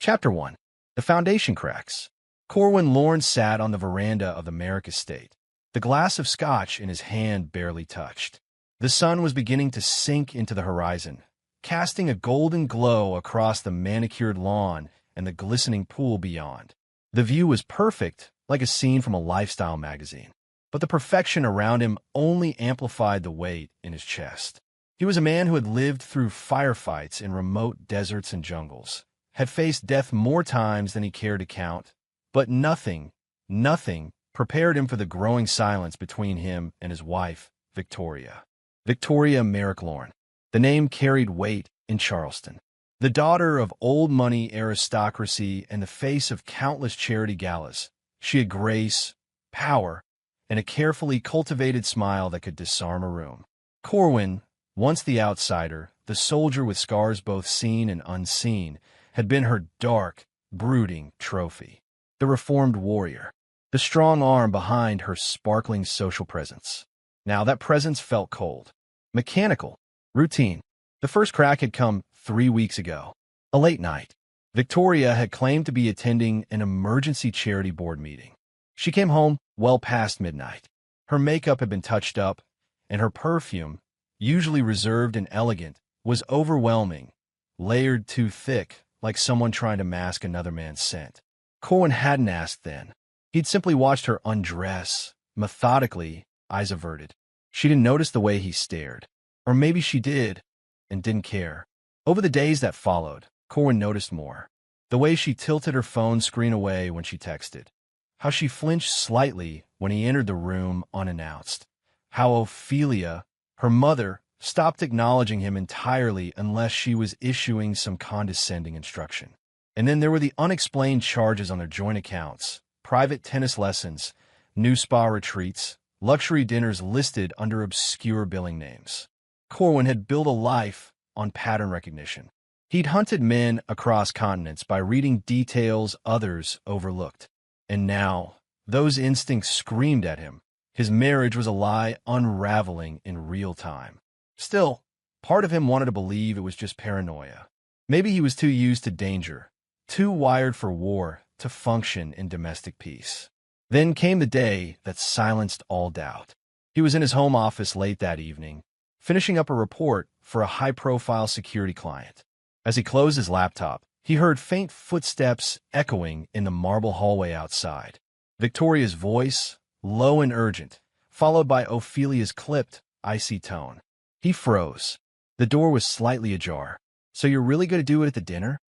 Chapter 1. The Foundation Cracks. Corwin Lorne sat on the veranda of the Merrick estate, the glass of scotch in his hand barely touched. The sun was beginning to sink into the horizon, casting a golden glow across the manicured lawn and the glistening pool beyond. The view was perfect, like a scene from a lifestyle magazine, but the perfection around him only amplified the weight in his chest. He was a man who had lived through firefights in remote deserts and jungles, had faced death more times than he cared to count, but nothing prepared him for the growing silence between him and his wife, Victoria. Victoria Merrick Lorne. The name carried weight in Charleston. The daughter of old money aristocracy and the face of countless charity galas, she had grace, power, and a carefully cultivated smile that could disarm a room. Corwin, once the outsider, the soldier with scars both seen and unseen, had been her dark, brooding trophy. The reformed warrior, the strong arm behind her sparkling social presence. Now that presence felt cold, mechanical, routine. The first crack had come 3 weeks ago. A late night. Victoria had claimed to be attending an emergency charity board meeting. She came home well past midnight. Her makeup had been touched up, and her perfume, usually reserved and elegant, was overwhelming, layered too thick, like someone trying to mask another man's scent. Corwin hadn't asked then. He'd simply watched her undress, methodically, eyes averted. She didn't notice the way he stared. Or maybe she did, and didn't care. Over the days that followed, Corwin noticed more. The way she tilted her phone screen away when she texted. How she flinched slightly when he entered the room unannounced. How Ophelia, her mother, stopped acknowledging him entirely unless she was issuing some condescending instruction. And then there were the unexplained charges on their joint accounts, private tennis lessons, new spa retreats, luxury dinners listed under obscure billing names. Corwin had built a life on pattern recognition. He'd hunted men across continents by reading details others overlooked. And now, those instincts screamed at him. His marriage was a lie unraveling in real time. Still, part of him wanted to believe it was just paranoia. Maybe he was too used to danger, too wired for war to function in domestic peace. Then came the day that silenced all doubt. He was in his home office late that evening, finishing up a report for a high-profile security client. As he closed his laptop, he heard faint footsteps echoing in the marble hallway outside. Victoria's voice, low and urgent, followed by Ophelia's clipped, icy tone. He froze. The door was slightly ajar. "So you're really going to do it at the dinner?"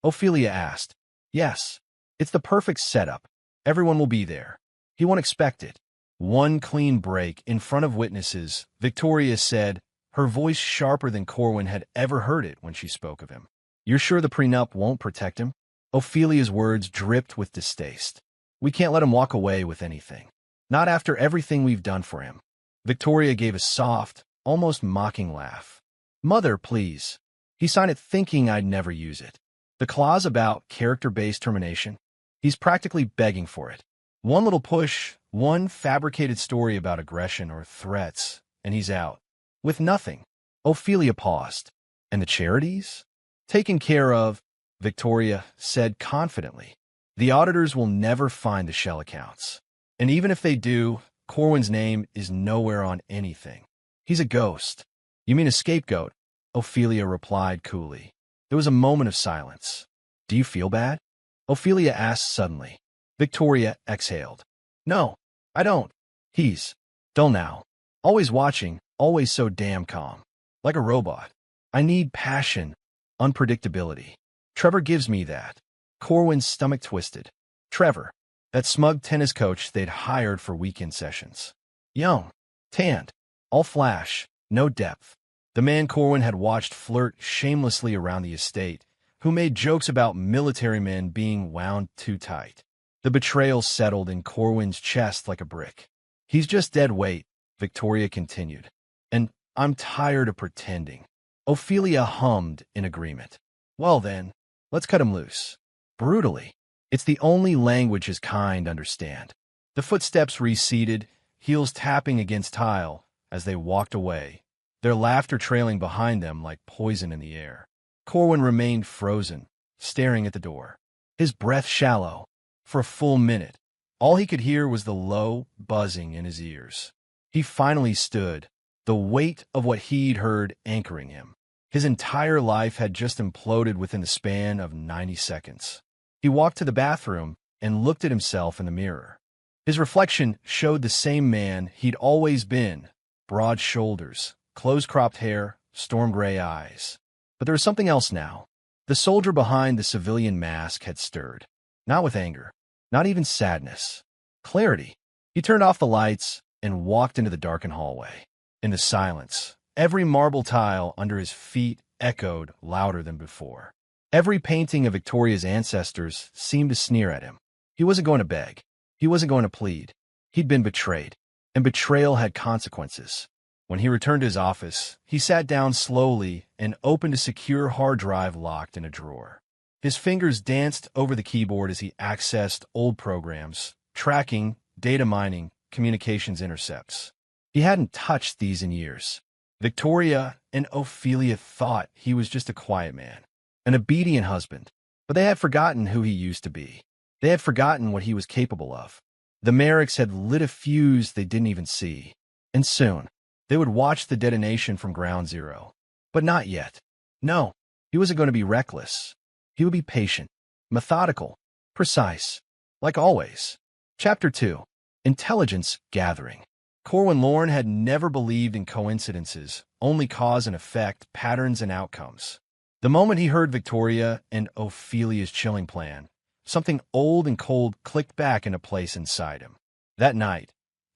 Ophelia asked. "Yes. It's the perfect setup. Everyone will be there. He won't expect it." One clean break in front of witnesses, Victoria said, her voice sharper than Corwin had ever heard it when she spoke of him. "You're sure the prenup won't protect him?" Ophelia's words dripped with distaste. "We can't let him walk away with anything. Not after everything we've done for him." Victoria gave a soft, almost mocking laugh. "Mother, please. He signed it thinking I'd never use it. The clause about character-based termination, he's practically begging for it. One little push, one fabricated story about aggression or threats, and he's out. With nothing." Ophelia paused. "And the charities?" "Taken care of," Victoria said confidently. "The auditors will never find the shell accounts. And even if they do, Corwin's name is nowhere on anything. He's a ghost." "You mean a scapegoat?" Ophelia replied coolly. There was a moment of silence. "Do you feel bad?" Ophelia asked suddenly. Victoria exhaled. "No, I don't. He's dull now. Always watching, always so damn calm. Like a robot. I need passion, unpredictability. Trevor gives me that." Corwin's stomach twisted. Trevor, that smug tennis coach they'd hired for weekend sessions. Young, tanned, all flash, no depth. The man Corwin had watched flirt shamelessly around the estate, who made jokes about military men being wound too tight. The betrayal settled in Corwin's chest like a brick. "He's just dead weight," Victoria continued. "And I'm tired of pretending." Ophelia hummed in agreement. "Well then, let's cut him loose. Brutally. It's the only language his kind understand." The footsteps receded, heels tapping against tile, as they walked away, their laughter trailing behind them like poison in the air. Corwin remained frozen, staring at the door, his breath shallow. For a full minute, all he could hear was the low buzzing in his ears. He finally stood, the weight of what he'd heard anchoring him. His entire life had just imploded within the span of 90 seconds. He walked to the bathroom and looked at himself in the mirror. His reflection showed the same man he'd always been: broad shoulders, close-cropped hair, storm gray eyes. But there was something else now. The soldier behind the civilian mask had stirred. Not with anger, not even sadness. Clarity. He turned off the lights and walked into the darkened hallway. In the silence, every marble tile under his feet echoed louder than before. Every painting of Victoria's ancestors seemed to sneer at him. He wasn't going to beg. He wasn't going to plead. He'd been betrayed, and betrayal had consequences. When he returned to his office, he sat down slowly and opened a secure hard drive locked in a drawer. His fingers danced over the keyboard as he accessed old programs, tracking, data mining, communications intercepts. He hadn't touched these in years. Victoria and Ophelia thought he was just a quiet man, an obedient husband, but they had forgotten who he used to be. They had forgotten what he was capable of. The Merricks had lit a fuse they didn't even see, and soon they would watch the detonation from ground zero. But not yet. No, he wasn't going to be reckless. He would be patient, methodical, precise, like always. Chapter 2. Intelligence Gathering. Corwin Lorne had never believed in coincidences, only cause and effect, patterns and outcomes. The moment he heard Victoria and Ophelia's chilling plan, something old and cold clicked back into place inside him. That night,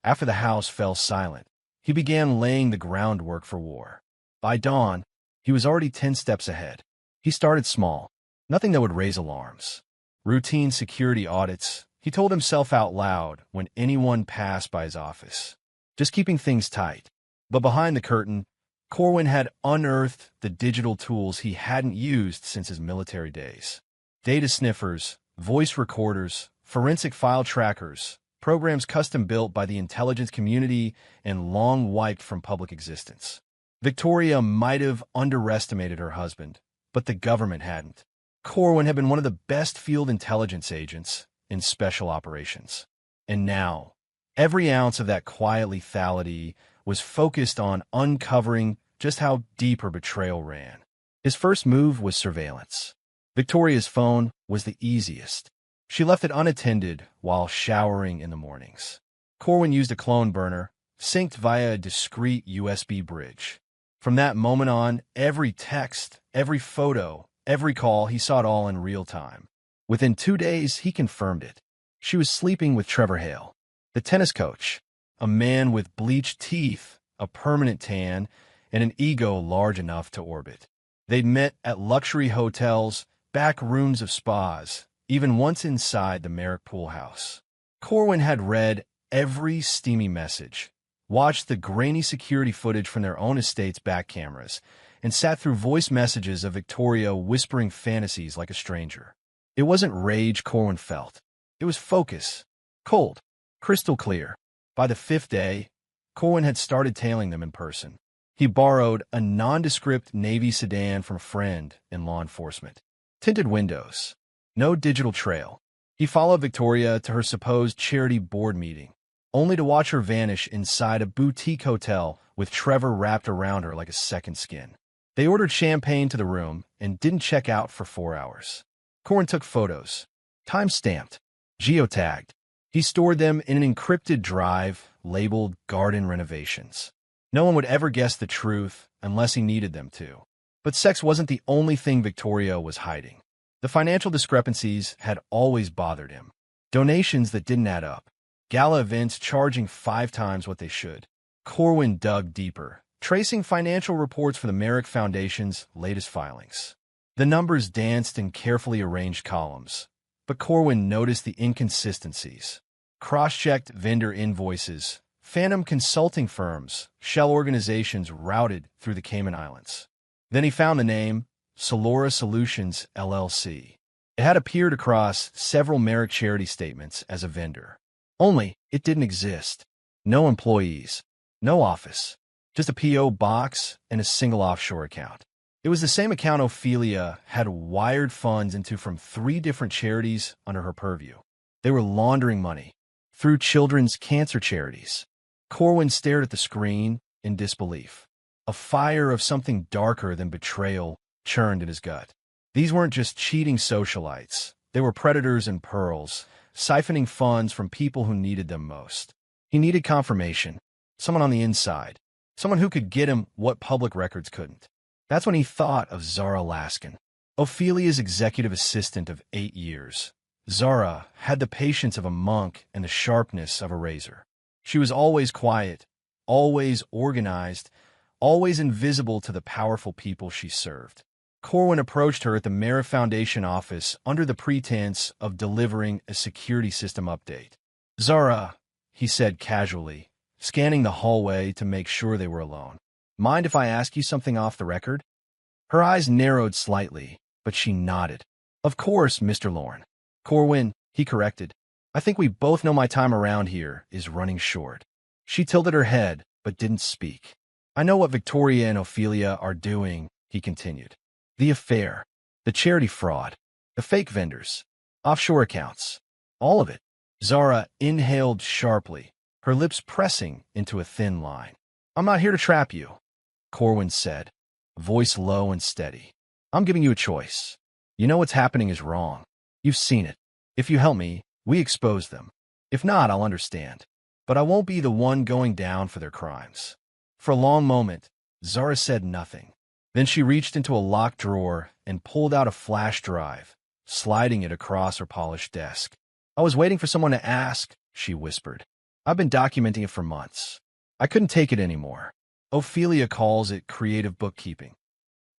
after the house fell silent, he began laying the groundwork for war. By dawn, he was already 10 steps ahead. He started small, nothing that would raise alarms. Routine security audits, he told himself out loud when anyone passed by his office. Just keeping things tight. But behind the curtain, Corwin had unearthed the digital tools he hadn't used since his military days. Data sniffers, voice recorders, forensic file trackers, programs custom-built by the intelligence community and long wiped from public existence. Victoria might have underestimated her husband, but the government hadn't. Corwin had been one of the best field intelligence agents in special operations. And now, every ounce of that quiet lethality was focused on uncovering just how deep her betrayal ran. His first move was surveillance. Victoria's phone was the easiest. She left it unattended while showering in the mornings. Corwin used a clone burner, synced via a discreet USB bridge. From that moment on, every text, every photo, every call, he saw it all in real time. Within 2 days, he confirmed it. She was sleeping with Trevor Hale, the tennis coach, a man with bleached teeth, a permanent tan, and an ego large enough to orbit. They'd met at luxury hotels, back rooms of spas, even once inside the Merrick pool house. Corwin had read every steamy message, watched the grainy security footage from their own estate's back cameras, and sat through voice messages of Victoria whispering fantasies like a stranger. It wasn't rage Corwin felt. It was focus. Cold. Crystal clear. By the 5th day, Corwin had started tailing them in person. He borrowed a nondescript Navy sedan from a friend in law enforcement. Tinted windows. No digital trail. He followed Victoria to her supposed charity board meeting, only to watch her vanish inside a boutique hotel with Trevor wrapped around her like a second skin. They ordered champagne to the room and didn't check out for 4 hours. Corwin took photos, time-stamped, geotagged. He stored them in an encrypted drive labeled Garden Renovations. No one would ever guess the truth unless he needed them to. But sex wasn't the only thing Victoria was hiding. The financial discrepancies had always bothered him. Donations that didn't add up. Gala events charging 5 times what they should. Corwin dug deeper, tracing financial reports for the Merrick Foundation's latest filings. The numbers danced in carefully arranged columns, but Corwin noticed the inconsistencies. Cross-checked vendor invoices, phantom consulting firms, shell organizations routed through the Cayman Islands. Then he found the name Solora Solutions, LLC. It had appeared across several Merrick charity statements as a vendor. Only, it didn't exist. No employees, no office, just a P.O. box and a single offshore account. It was the same account Ophelia had wired funds into from 3 different charities under her purview. They were laundering money through children's cancer charities. Corwin stared at the screen in disbelief. A fire of something darker than betrayal churned in his gut. These weren't just cheating socialites. They were predators and pearls, siphoning funds from people who needed them most. He needed confirmation, someone on the inside, someone who could get him what public records couldn't. That's when he thought of Zara Laskin, Ophelia's executive assistant of 8 years. Zara had the patience of a monk and the sharpness of a razor. She was always quiet, always organized, always invisible to the powerful people she served. Corwin approached her at the Mara Foundation office under the pretense of delivering a security system update. "Zara," he said casually, scanning the hallway to make sure they were alone. "Mind if I ask you something off the record?" Her eyes narrowed slightly, but she nodded. "Of course, Mr. Lorne." "Corwin," he corrected. "I think we both know my time around here is running short." She tilted her head, but didn't speak. "I know what Victoria and Ophelia are doing," he continued. "The affair, the charity fraud, the fake vendors, offshore accounts, all of it." Zara inhaled sharply, her lips pressing into a thin line. "I'm not here to trap you," Corwin said, voice low and steady. "I'm giving you a choice. You know what's happening is wrong. You've seen it. If you help me, we expose them. If not, I'll understand. But I won't be the one going down for their crimes." For a long moment, Zara said nothing. Then she reached into a locked drawer and pulled out a flash drive, sliding it across her polished desk. "I was waiting for someone to ask," she whispered. "I've been documenting it for months. I couldn't take it anymore. Ophelia calls it creative bookkeeping.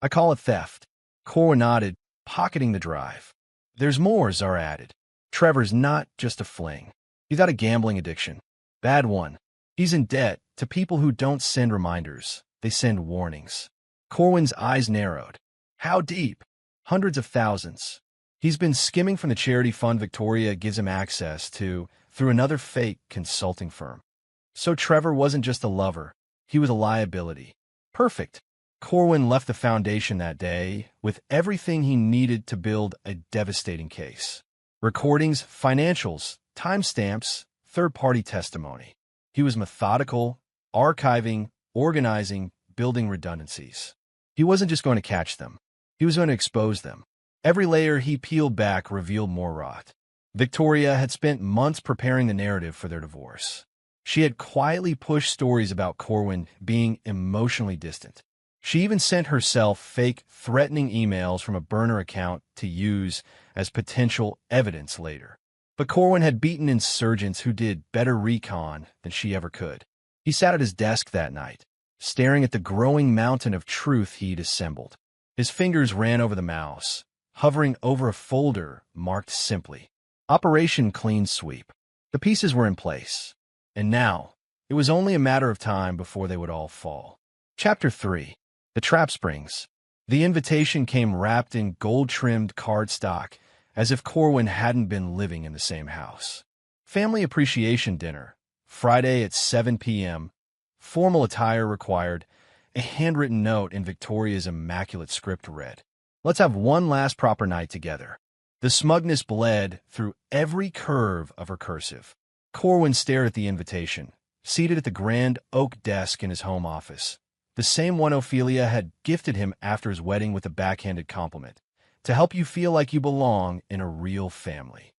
I call it theft." Corwin nodded, pocketing the drive. "There's more," Zara added. "Trevor's not just a fling. He's got a gambling addiction. Bad one. He's in debt to people who don't send reminders. They send warnings." Corwin's eyes narrowed. "How deep?" "Hundreds of thousands. He's been skimming from the charity fund Victoria gives him access to through another fake consulting firm. So Trevor wasn't just a lover. He was a liability." Perfect. Corwin left the foundation that day with everything he needed to build a devastating case. Recordings, financials, timestamps, third-party testimony. He was methodical, archiving, organizing, building redundancies. He wasn't just going to catch them. He was going to expose them. Every layer he peeled back revealed more rot. Victoria had spent months preparing the narrative for their divorce. She had quietly pushed stories about Corwin being emotionally distant. She even sent herself fake, threatening emails from a burner account to use as potential evidence later. But Corwin had beaten insurgents who did better recon than she ever could. He sat at his desk that night, staring at the growing mountain of truth he'd assembled. His fingers ran over the mouse, hovering over a folder marked simply, "Operation Clean Sweep." The pieces were in place, and now it was only a matter of time before they would all fall. Chapter 3. The Trap Springs. The invitation came wrapped in gold-trimmed cardstock, as if Corwin hadn't been living in the same house. Family appreciation dinner, Friday at 7 p.m., formal attire required. A handwritten note in Victoria's immaculate script read, "Let's have one last proper night together." The smugness bled through every curve of her cursive. Corwin stared at the invitation, seated at the grand oak desk in his home office, the same one Ophelia had gifted him after his wedding with a backhanded compliment, "To help you feel like you belong in a real family."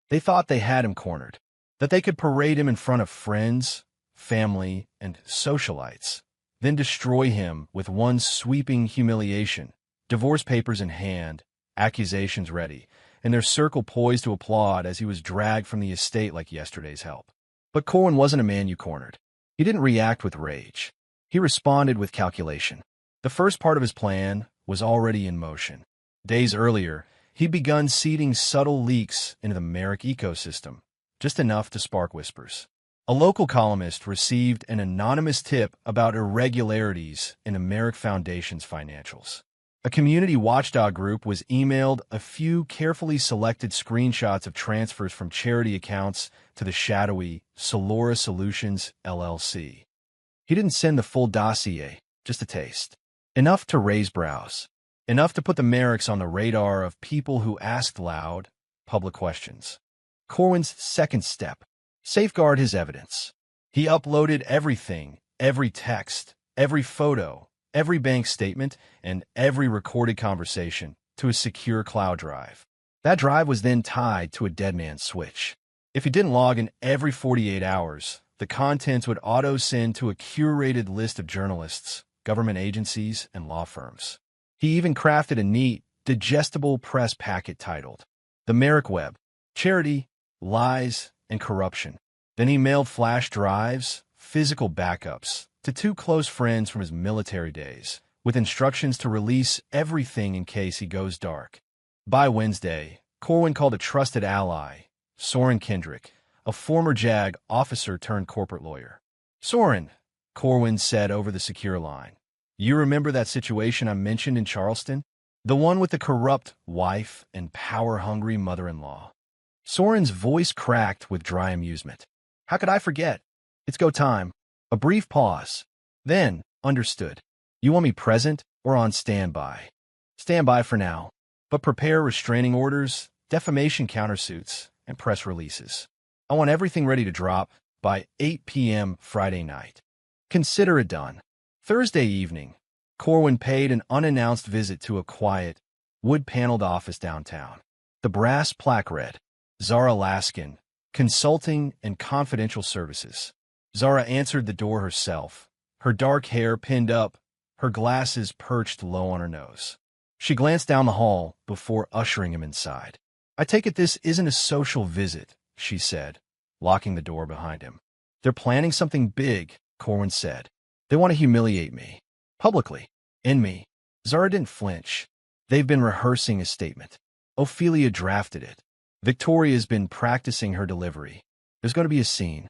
They thought they had him cornered, that they could parade him in front of friends, family, and socialites, then destroy him with one sweeping humiliation, divorce papers in hand, accusations ready, and their circle poised to applaud as he was dragged from the estate like yesterday's help. But Corwin wasn't a man you cornered. He didn't react with rage. He responded with calculation. The first part of his plan was already in motion. Days earlier, he'd begun seeding subtle leaks into the Merrick ecosystem, just enough to spark whispers. A local columnist received an anonymous tip about irregularities in the Merrick Foundation's financials. A community watchdog group was emailed a few carefully selected screenshots of transfers from charity accounts to the shadowy Solora Solutions, LLC. He didn't send the full dossier, just a taste. Enough to raise brows. Enough to put the Merricks on the radar of people who asked loud, public questions. Corwin's second step: safeguard his evidence. He uploaded everything, every text, every photo, every bank statement, and every recorded conversation to a secure cloud drive. That drive was then tied to a dead man's switch. If he didn't log in every 48 hours, the contents would auto-send to a curated list of journalists, government agencies, and law firms. He even crafted a neat, digestible press packet titled The Merrick Web: Charity, Lies, and Corruption. Then he mailed flash drives, physical backups, to two close friends from his military days, with instructions to release everything in case he goes dark. By Wednesday, Corwin called a trusted ally, Soren Kendrick, a former JAG officer turned corporate lawyer. "Soren," Corwin said over the secure line, "you remember that situation I mentioned in Charleston? The one with the corrupt wife and power-hungry mother-in-law?" Soren's voice cracked with dry amusement. "How could I forget? It's go time." A brief pause. Then, understood. "You want me present or on standby?" "Standby for now, but prepare restraining orders, defamation countersuits, and press releases. I want everything ready to drop by 8 p.m. Friday night. Consider it done." Thursday evening, Corwin paid an unannounced visit to a quiet, wood-paneled office downtown. The brass plaque read, "Zara Laskin, Consulting and Confidential Services." Zara answered the door herself, her dark hair pinned up, her glasses perched low on her nose. She glanced down the hall before ushering him inside. "I take it this isn't a social visit," she said, locking the door behind him. "They're planning something big," Corwin said. "They want to humiliate me. Publicly. In me." Zara didn't flinch. "They've been rehearsing a statement. Ophelia drafted it. Victoria's been practicing her delivery. There's going to be a scene.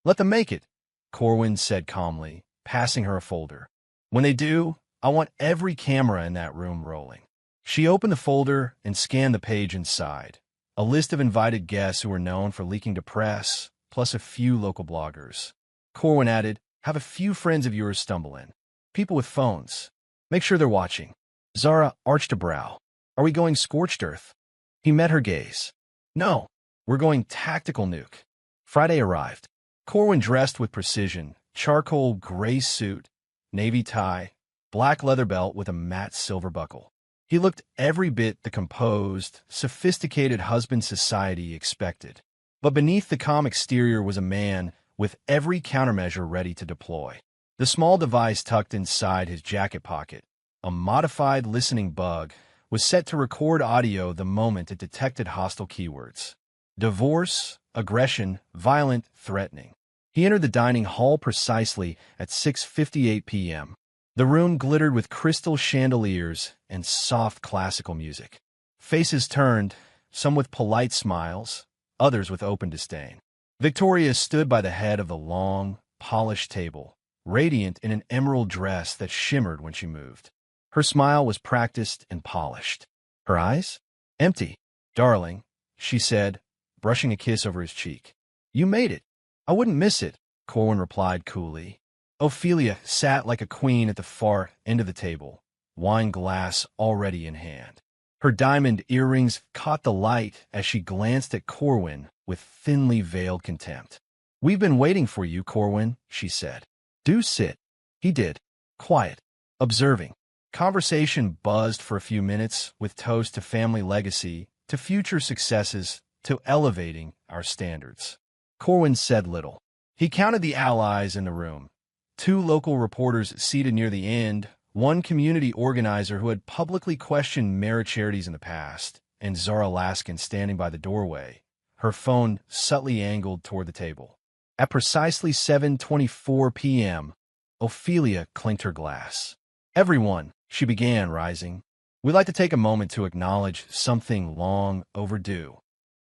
Let them make it," Corwin said calmly, passing her a folder. "When they do, I want every camera in that room rolling." She opened the folder and scanned the page inside. A list of invited guests who were known for leaking to press, plus a few local bloggers. Corwin added, "Have a few friends of yours stumble in. People with phones. Make sure they're watching." Zara arched a brow. "Are we going scorched earth?" He met her gaze. "No, we're going tactical nuke." Friday arrived. Corwin dressed with precision, charcoal gray suit, navy tie, black leather belt with a matte silver buckle. He looked every bit the composed, sophisticated husband society expected. But beneath the calm exterior was a man with every countermeasure ready to deploy. The small device tucked inside his jacket pocket, a modified listening bug, was set to record audio the moment it detected hostile keywords. Divorce, aggression, violent, threatening. He entered the dining hall precisely at 6:58 p.m. The room glittered with crystal chandeliers and soft classical music. Faces turned, some with polite smiles, others with open disdain. Victoria stood by the head of the long, polished table, radiant in an emerald dress that shimmered when she moved. Her smile was practiced and polished. Her eyes? Empty. "Darling," she said, brushing a kiss over his cheek. "You made it. I wouldn't miss it," Corwin replied coolly. Ophelia sat like a queen at the far end of the table, wine glass already in hand. Her diamond earrings caught the light as she glanced at Corwin with thinly veiled contempt. "We've been waiting for you, Corwin," she said. "Do sit." He did, quiet, observing. Conversation buzzed for a few minutes with toast to family legacy, to future successes, to elevating our standards. Corwin said little. He counted the allies in the room. 2 local reporters seated near the end, 1 community organizer who had publicly questioned merit charities in the past, and Zara Laskin standing by the doorway, her phone subtly angled toward the table. At precisely 7:24 p.m., Ophelia clinked her glass. "Everyone," she began, rising, "we'd like to take a moment to acknowledge something long overdue."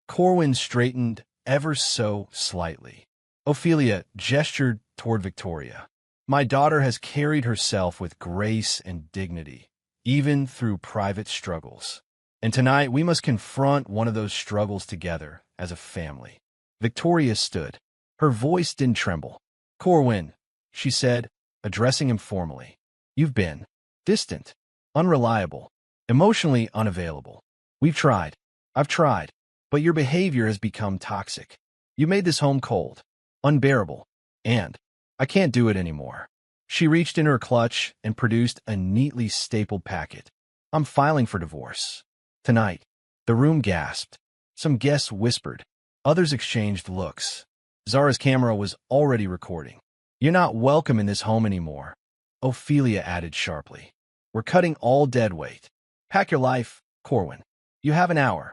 Corwin straightened ever so slightly. Ophelia gestured toward Victoria. "My daughter has carried herself with grace and dignity, even through private struggles. And tonight we must confront one of those struggles together as a family." Victoria stood. Her voice didn't tremble. "Corwin," she said, addressing him formally, "you've been Distant. Unreliable. Emotionally unavailable. We've tried. I've tried. But your behavior has become toxic. You made this home cold. Unbearable. And I can't do it anymore. She reached in her clutch and produced a neatly stapled packet. I'm filing for divorce. Tonight. The room gasped. Some guests whispered. Others exchanged looks. Zara's camera was already recording. You're not welcome in this home anymore, Ophelia added sharply. We're cutting all dead weight. Pack your life, Corwin. You have an hour.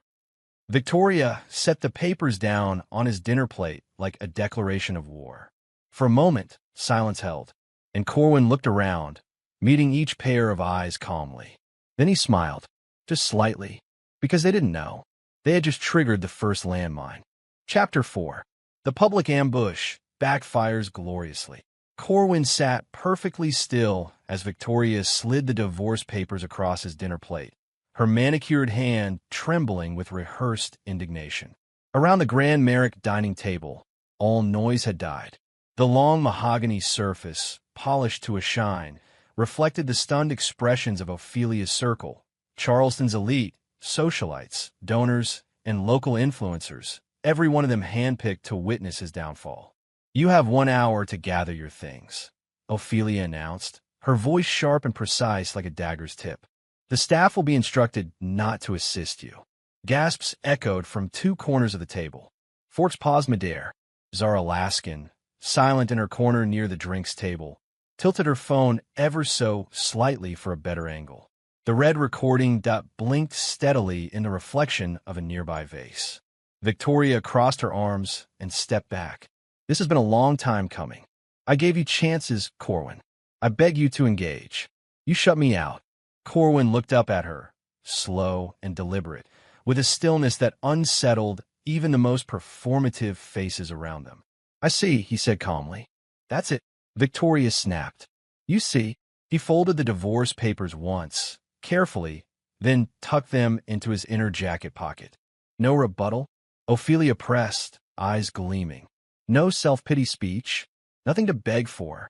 Victoria set the papers down on his dinner plate like a declaration of war. For a moment, silence held, and Corwin looked around, meeting each pair of eyes calmly. Then he smiled, just slightly, because they didn't know. They had just triggered the first landmine. Chapter 4. The public ambush backfires gloriously. Corwin sat perfectly still as Victoria slid the divorce papers across his dinner plate, her manicured hand trembling with rehearsed indignation. Around the Grand Merrick dining table, all noise had died. The long mahogany surface, polished to a shine, reflected the stunned expressions of Ophelia's circle, Charleston's elite, socialites, donors, and local influencers, every one of them handpicked to witness his downfall. You have 1 hour to gather your things, Ophelia announced, her voice sharp and precise like a dagger's tip. The staff will be instructed not to assist you. Gasps echoed from two corners of the table. Forks paused midair. Zara Laskin, silent in her corner near the drinks table, tilted her phone ever so slightly for a better angle. The red recording dot blinked steadily in the reflection of a nearby vase. Victoria crossed her arms and stepped back. This has been a long time coming. I gave you chances, Corwin. I beg you to engage. You shut me out. Corwin looked up at her, slow and deliberate, with a stillness that unsettled even the most performative faces around them. I see, he said calmly. That's it. Victoria snapped. You see. He folded the divorce papers once, carefully, then tucked them into his inner jacket pocket. No rebuttal? Ophelia pressed, eyes gleaming. No self-pity speech? Nothing to beg for?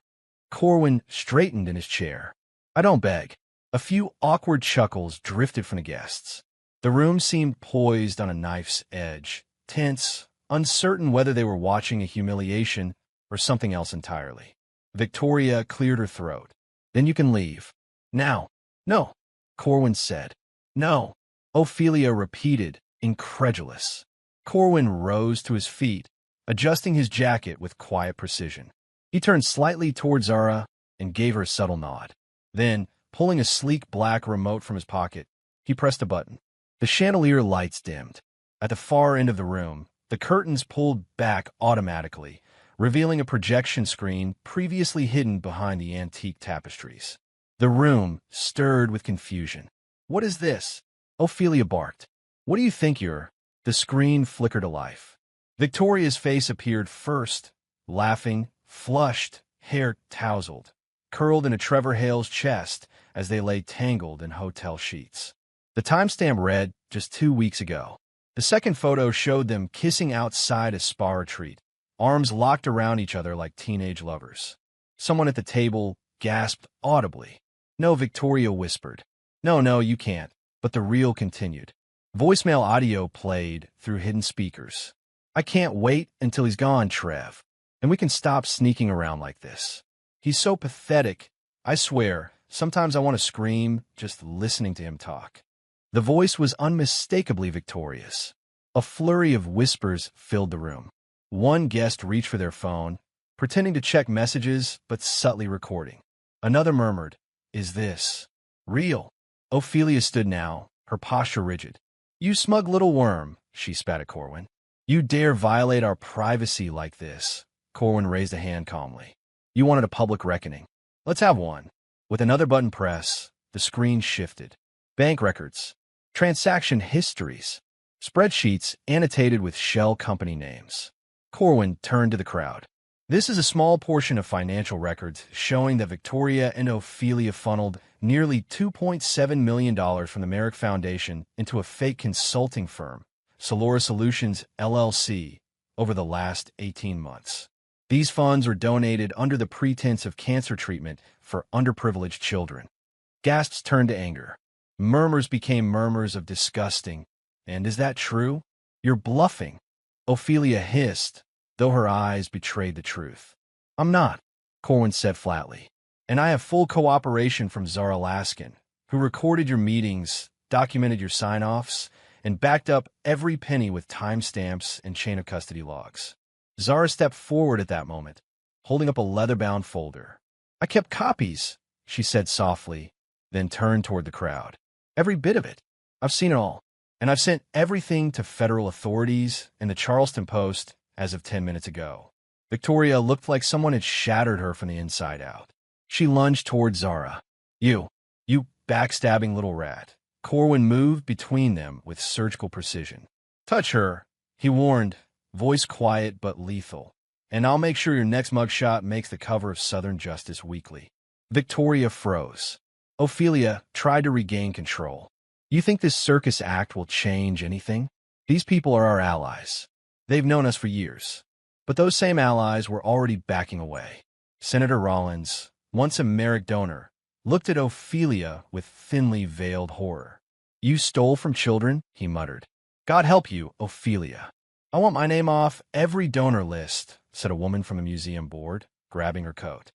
Corwin straightened in his chair. I don't beg. A few awkward chuckles drifted from the guests. The room seemed poised on a knife's edge, tense, uncertain whether they were watching a humiliation or something else entirely. Victoria cleared her throat. Then you can leave. Now. No, Corwin said. No, Ophelia repeated, incredulous. Corwin rose to his feet, adjusting his jacket with quiet precision. He turned slightly toward Zara and gave her a subtle nod. Then, pulling a sleek black remote from his pocket, he pressed a button. The chandelier lights dimmed. At the far end of the room, the curtains pulled back automatically, revealing a projection screen previously hidden behind the antique tapestries. The room stirred with confusion. What is this? Ophelia barked. What do you think you're? The screen flickered to life. Victoria's face appeared first, laughing, flushed, hair tousled, curled into Trevor Hale's chest as they lay tangled in hotel sheets. The timestamp read, just 2 weeks ago. The second photo showed them kissing outside a spa retreat, arms locked around each other like teenage lovers. Someone at the table gasped audibly. No, Victoria whispered. No, you can't. But the reel continued. Voicemail audio played through hidden speakers. I can't wait until he's gone, Trev. And we can stop sneaking around like this. He's so pathetic. I swear, sometimes I want to scream just listening to him talk. The voice was unmistakably Victoria's. A flurry of whispers filled the room. One guest reached for their phone, pretending to check messages but subtly recording. Another murmured, Is this real? Ophelia stood now, her posture rigid. You smug little worm, she spat at Corwin. You dare violate our privacy like this. Corwin raised a hand calmly. You wanted a public reckoning. Let's have one. With another button press, the screen shifted. Bank records, transaction histories, spreadsheets annotated with shell company names. Corwin turned to the crowd. This is a small portion of financial records showing that Victoria and Ophelia funneled nearly $2.7 million from the Merrick Foundation into a fake consulting firm, Solora Solutions, LLC, over the last 18 months. These funds were donated under the pretense of cancer treatment for underprivileged children. Gasps turned to anger. Murmurs became murmurs of disgusting. And is that true? You're bluffing. Ophelia hissed, though her eyes betrayed the truth. I'm not, Corwin said flatly. And I have full cooperation from Zara Laskin, who recorded your meetings, documented your sign-offs, and backed up every penny with timestamps and chain of custody logs. Zara stepped forward at that moment, holding up a leather-bound folder. I kept copies, she said softly, then turned toward the crowd. Every bit of it. I've seen it all. And I've sent everything to federal authorities and the Charleston Post as of 10 minutes ago. Victoria looked like someone had shattered her from the inside out. She lunged toward Zara. You backstabbing little rat. Corwin moved between them with surgical precision. Touch her, he warned, voice quiet but lethal. And I'll make sure your next mugshot makes the cover of Southern Justice Weekly. Victoria froze. Ophelia tried to regain control. You think this circus act will change anything? These people are our allies. They've known us for years. But those same allies were already backing away. Senator Rollins, once a Merrick donor, looked at Ophelia with thinly veiled horror. You stole from children, he muttered. God help you, Ophelia. I want my name off every donor list, said a woman from a museum board, grabbing her coat.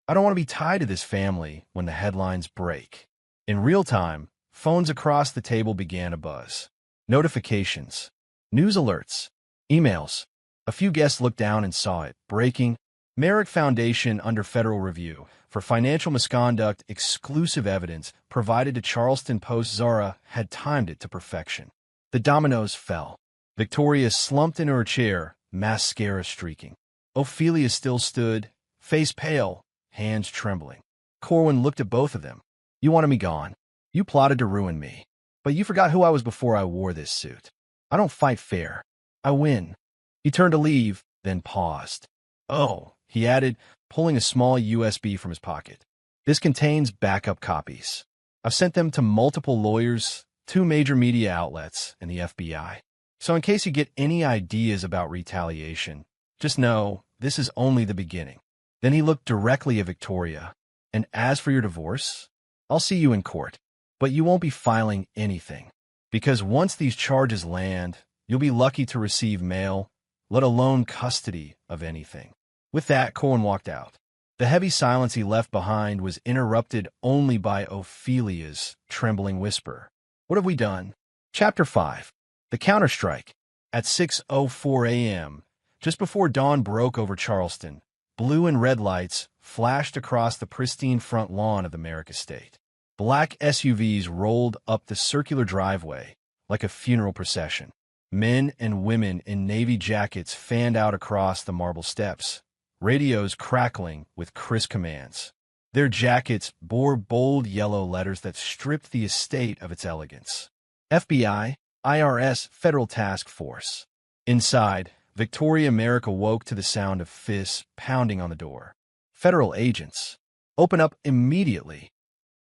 I don't want to be tied to this family when the headlines break. In real time, phones across the table began to buzz. Notifications, news alerts, emails. A few guests looked down and saw it. Breaking. Merrick Foundation under federal review for financial misconduct. Exclusive evidence provided to Charleston Post. Zara had timed it to perfection. The dominoes fell. Victoria slumped into her chair, mascara streaking. Ophelia still stood, face pale, hands trembling. Corwin looked at both of them. You wanted me gone. You plotted to ruin me. But you forgot who I was before I wore this suit. I don't fight fair. I win. He turned to leave, then paused. Oh, he added, pulling a small USB from his pocket. This contains backup copies. I've sent them to multiple lawyers, 2 major media outlets, and the FBI. So in case you get any ideas about retaliation, just know this is only the beginning. Then he looked directly at Victoria. And as for your divorce, I'll see you in court. But you won't be filing anything. Because once these charges land, you'll be lucky to receive mail, let alone custody of anything. With that, Corwin walked out. The heavy silence he left behind was interrupted only by Ophelia's trembling whisper. What have we done? Chapter 5. The Counterstrike. At 6:04 a.m., just before dawn broke over Charleston, blue and red lights flashed across the pristine front lawn of the Merrick estate. Black SUVs rolled up the circular driveway like a funeral procession. Men and women in navy jackets fanned out across the marble steps, radios crackling with crisp commands. Their jackets bore bold yellow letters that stripped the estate of its elegance. FBI, IRS, Federal Task Force. Inside, Victoria Merrick awoke to the sound of fists pounding on the door. Federal agents. Open up immediately.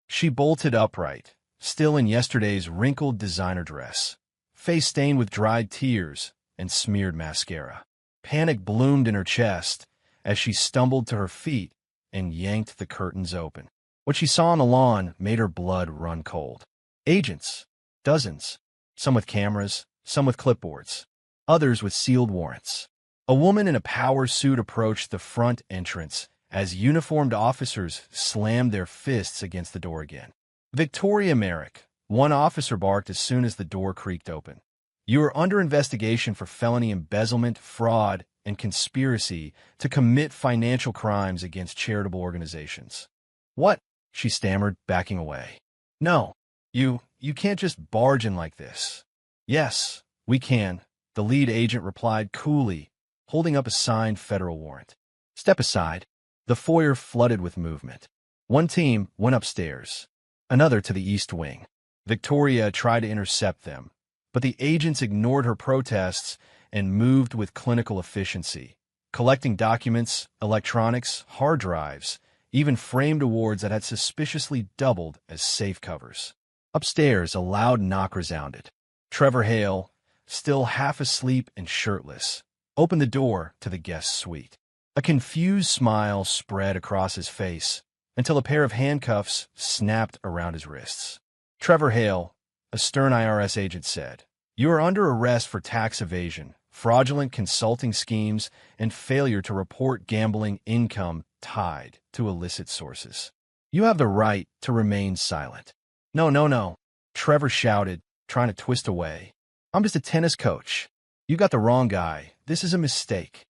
She bolted upright, still in yesterday's wrinkled designer dress, face stained with dried tears and smeared mascara. Panic bloomed in her chest as she stumbled to her feet and yanked the curtains open. What she saw on the lawn made her blood run cold. Agents. Dozens. Some with cameras, some with clipboards, others with sealed warrants. A woman in a power suit approached the front entrance as uniformed officers slammed their fists against the door again. Victoria Merrick, one officer barked as soon as the door creaked open. You are under investigation for felony embezzlement, fraud, and conspiracy to commit financial crimes against charitable organizations. What? She stammered, backing away. No, you can't just barge in like this. Yes, we can, the lead agent replied coolly, holding up a signed federal warrant. Step aside. The foyer flooded with movement. One team went upstairs, another to the east wing. Victoria tried to intercept them, but the agents ignored her protests and moved with clinical efficiency, collecting documents, electronics, hard drives, even framed awards that had suspiciously doubled as safe covers. Upstairs, a loud knock resounded. Trevor Hale, still half asleep and shirtless, opened the door to the guest suite. A confused smile spread across his face, until a pair of handcuffs snapped around his wrists. "Trevor Hale," a stern IRS agent said, "you are under arrest for tax evasion, fraudulent consulting schemes, and failure to report gambling income tied to illicit sources. You have the right to remain silent." "No, no, no," Trevor shouted, trying to twist away. "I'm just a tennis coach. You got the wrong guy. This is a mistake.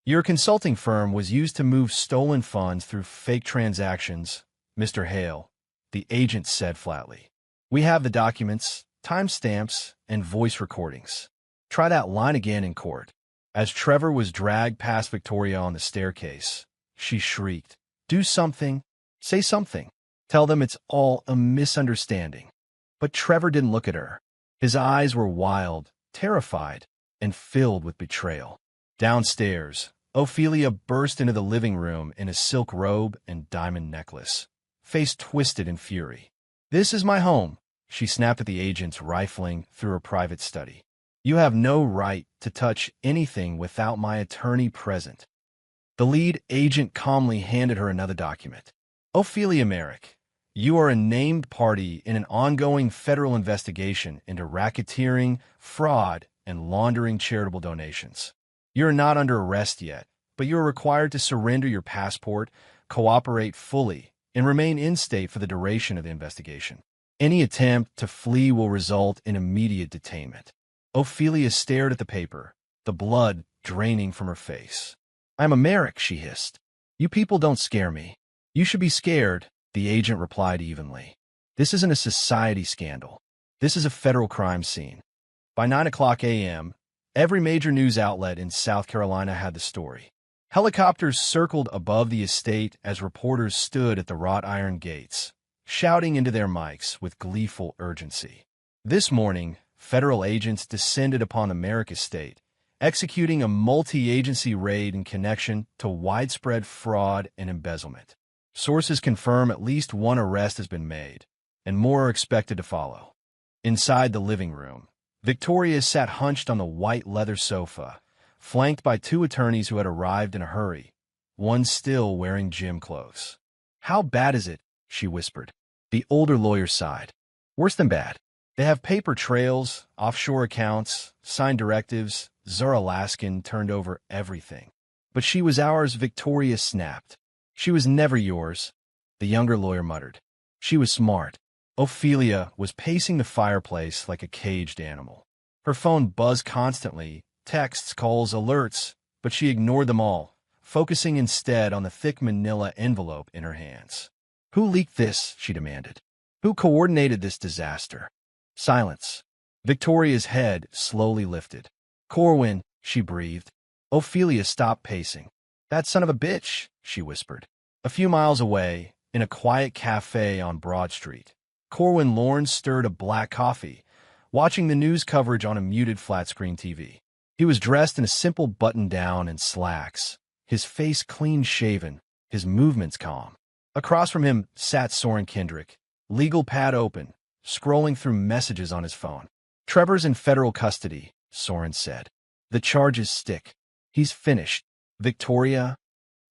Your consulting firm was used to move stolen funds through fake transactions, Mr. Hale," the agent said flatly. "We have the documents, timestamps, and voice recordings. Try that line again in court." As Trevor was dragged past Victoria on the staircase, she shrieked, "Do something. Say something. Tell them it's all a misunderstanding." But Trevor didn't look at her. His eyes were wild, terrified, and filled with betrayal. Downstairs, Ophelia burst into the living room in a silk robe and diamond necklace, face twisted in fury. "This is my home," she snapped at the agents rifling through her private study. "You have no right to touch anything without my attorney present." The lead agent calmly handed her another document. "Ophelia Merrick, you are a named party in an ongoing federal investigation into racketeering, fraud, and laundering charitable donations. You're not under arrest yet, but you're required to surrender your passport, cooperate fully, and remain in state for the duration of the investigation. Any attempt to flee will result in immediate detainment." Ophelia stared at the paper, the blood draining from her face. "I'm a Merrick," she hissed. "You people don't scare me." "You should be scared," the agent replied evenly. "This isn't a society scandal. This is a federal crime scene." By 9 a.m., every major news outlet in South Carolina had the story. Helicopters circled above the estate as reporters stood at the wrought iron gates, shouting into their mics with gleeful urgency. This morning, federal agents descended upon the Merrick estate, executing a multi-agency raid in connection to widespread fraud and embezzlement. Sources confirm at least one arrest has been made, and more are expected to follow. Inside the living room, Victoria sat hunched on the white leather sofa, flanked by two attorneys who had arrived in a hurry, one still wearing gym clothes. "How bad is it?" she whispered. The older lawyer sighed. "Worse than bad. They have paper trails, offshore accounts, signed directives. Zara Laskin turned over everything. But she was ours," Victoria snapped. "She was never yours," the younger lawyer muttered. "She was smart." Ophelia was pacing the fireplace like a caged animal. Her phone buzzed constantly, texts, calls, alerts, but she ignored them all, focusing instead on the thick manila envelope in her hands. "Who leaked this?" she demanded. "Who coordinated this disaster?" Silence. Victoria's head slowly lifted. "Corwin," she breathed. Ophelia stopped pacing. "That son of a bitch," she whispered. A few miles away, in a quiet cafe on Broad Street, Corwin Lorne stirred a black coffee, watching the news coverage on a muted flat-screen TV. He was dressed in a simple button-down and slacks, his face clean-shaven, his movements calm. Across from him sat Soren Kendrick, legal pad open, scrolling through messages on his phone. "Trevor's in federal custody," Soren said. "The charges stick. He's finished." "Victoria?"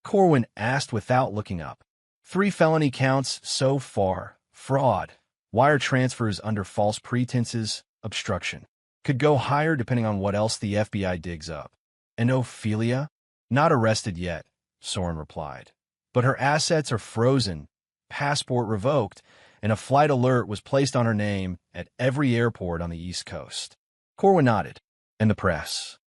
Corwin asked without looking up. 3 felony counts so far: fraud, wire transfers under false pretenses, obstruction. Could go higher depending on what else the FBI digs up. "And Ophelia?" "Not arrested yet," Soren replied. "But her assets are frozen, passport revoked, and a flight alert was placed on her name at every airport on the East Coast." Corwin nodded. "And the press?"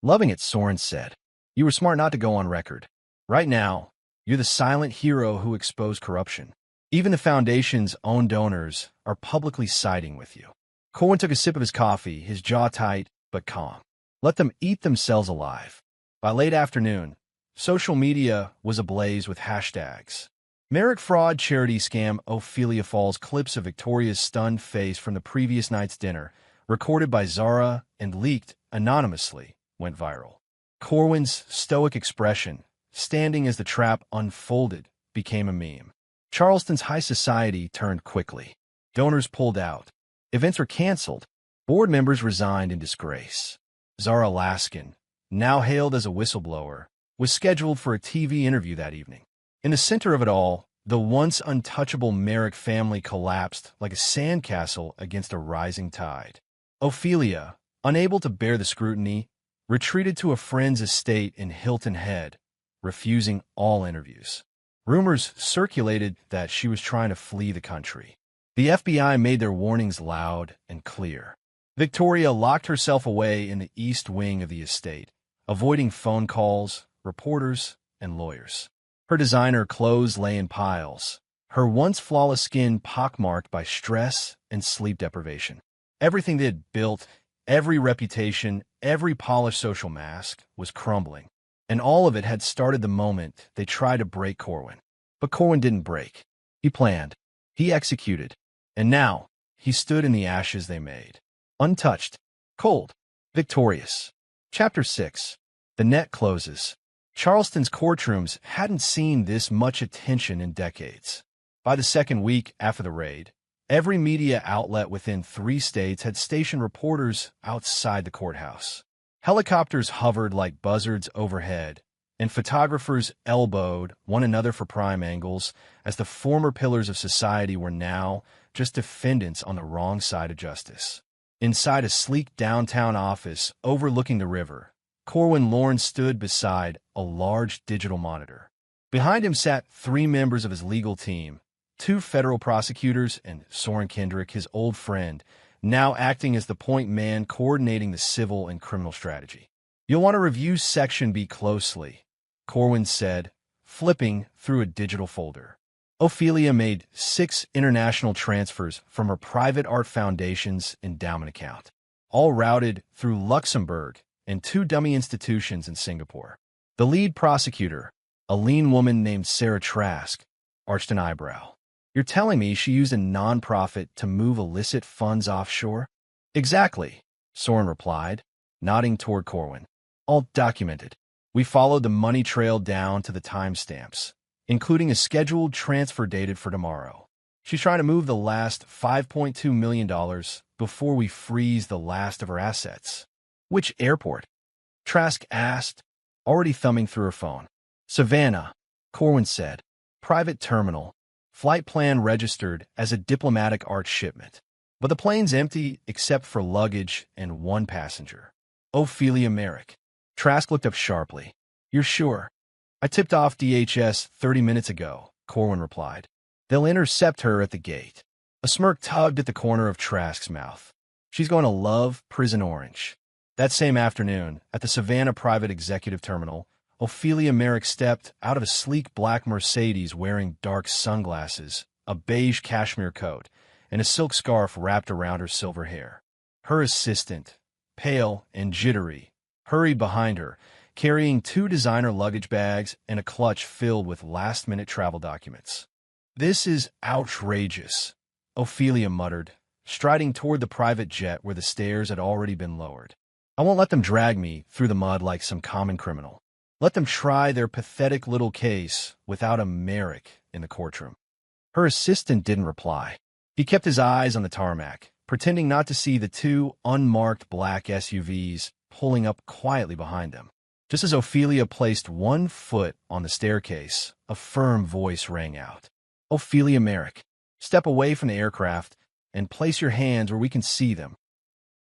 "Loving it," Soren said. "You were smart not to go on record. Right now, you're the silent hero who exposed corruption. Even the foundation's own donors are publicly siding with you." Corwin took a sip of his coffee, his jaw tight but calm. Let them eat themselves alive. By late afternoon, social media was ablaze with hashtags. Merrick fraud charity scam. Ophelia Falls clips of Victoria's stunned face from the previous night's dinner, recorded by Zara and leaked anonymously, went viral. Corwin's stoic expression, standing as the trap unfolded, became a meme. Charleston's high society turned quickly. Donors pulled out. Events were canceled. Board members resigned in disgrace. Zara Laskin, now hailed as a whistleblower, was scheduled for a TV interview that evening. In the center of it all, The once untouchable Merrick family collapsed like a sandcastle against a rising tide. Ophelia, unable to bear the scrutiny, retreated to a friend's estate in Hilton Head, refusing all interviews. Rumors circulated that she was trying to flee the country. The FBI made their warnings loud and clear. Victoria locked herself away in the east wing of the estate, avoiding phone calls, reporters, and lawyers. Her designer clothes lay in piles, her once flawless skin pockmarked by stress and sleep deprivation. Everything they had built, every reputation, every polished social mask, was crumbling. And all of it had started the moment they tried to break Corwin. But Corwin didn't break. He planned. He executed. And now, he stood in the ashes they made. Untouched. Cold. Victorious. Chapter 6. The net closes. Charleston's courtrooms hadn't seen this much attention in decades. By the second week after the raid, every media outlet within 3 states had stationed reporters outside the courthouse. Helicopters hovered like buzzards overhead, and photographers elbowed one another for prime angles, as the former pillars of society were now just defendants on the wrong side of justice. Inside a sleek downtown office overlooking the river, Corwin Lorne stood beside a large digital monitor. Behind him sat 3 members of his legal team, 2 federal prosecutors and Soren Kendrick, his old friend, now acting as the point man coordinating the civil and criminal strategy. "You'll want to review Section B closely," Corwin said, flipping through a digital folder. Ophelia made 6 international transfers from her private art foundation's endowment account, all routed through Luxembourg and 2 dummy institutions in Singapore. The lead prosecutor, a lean woman named Sarah Trask, arched an eyebrow. "You're telling me she used a nonprofit to move illicit funds offshore?" "Exactly," Soren replied, nodding toward Corwin. "All documented. We followed the money trail down to the timestamps, including a scheduled transfer dated for tomorrow. She's trying to move the last $5.2 million before we freeze the last of her assets." "Which airport?" Trask asked, already thumbing through her phone. "Savannah," Corwin said. "Private terminal. Flight plan registered as a diplomatic art shipment. But the plane's empty except for luggage and 1 passenger. Ophelia Merrick." Trask looked up sharply. "You're sure?" "I tipped off DHS 30 minutes ago," Corwin replied. "They'll intercept her at the gate." A smirk tugged at the corner of Trask's mouth. "She's going to love Prison Orange." That same afternoon, at the Savannah Private Executive Terminal, Ophelia Merrick stepped out of a sleek black Mercedes wearing dark sunglasses, a beige cashmere coat, and a silk scarf wrapped around her silver hair. Her assistant, pale and jittery, hurried behind her, carrying 2 designer luggage bags and a clutch filled with last-minute travel documents. "This is outrageous," Ophelia muttered, striding toward the private jet where the stairs had already been lowered. "I won't let them drag me through the mud like some common criminal. Let them try their pathetic little case without a Merrick in the courtroom." Her assistant didn't reply. He kept his eyes on the tarmac, pretending not to see the 2 unmarked black SUVs pulling up quietly behind them. Just as Ophelia placed 1 foot on the staircase, a firm voice rang out. "Ophelia Merrick, step away from the aircraft and place your hands where we can see them."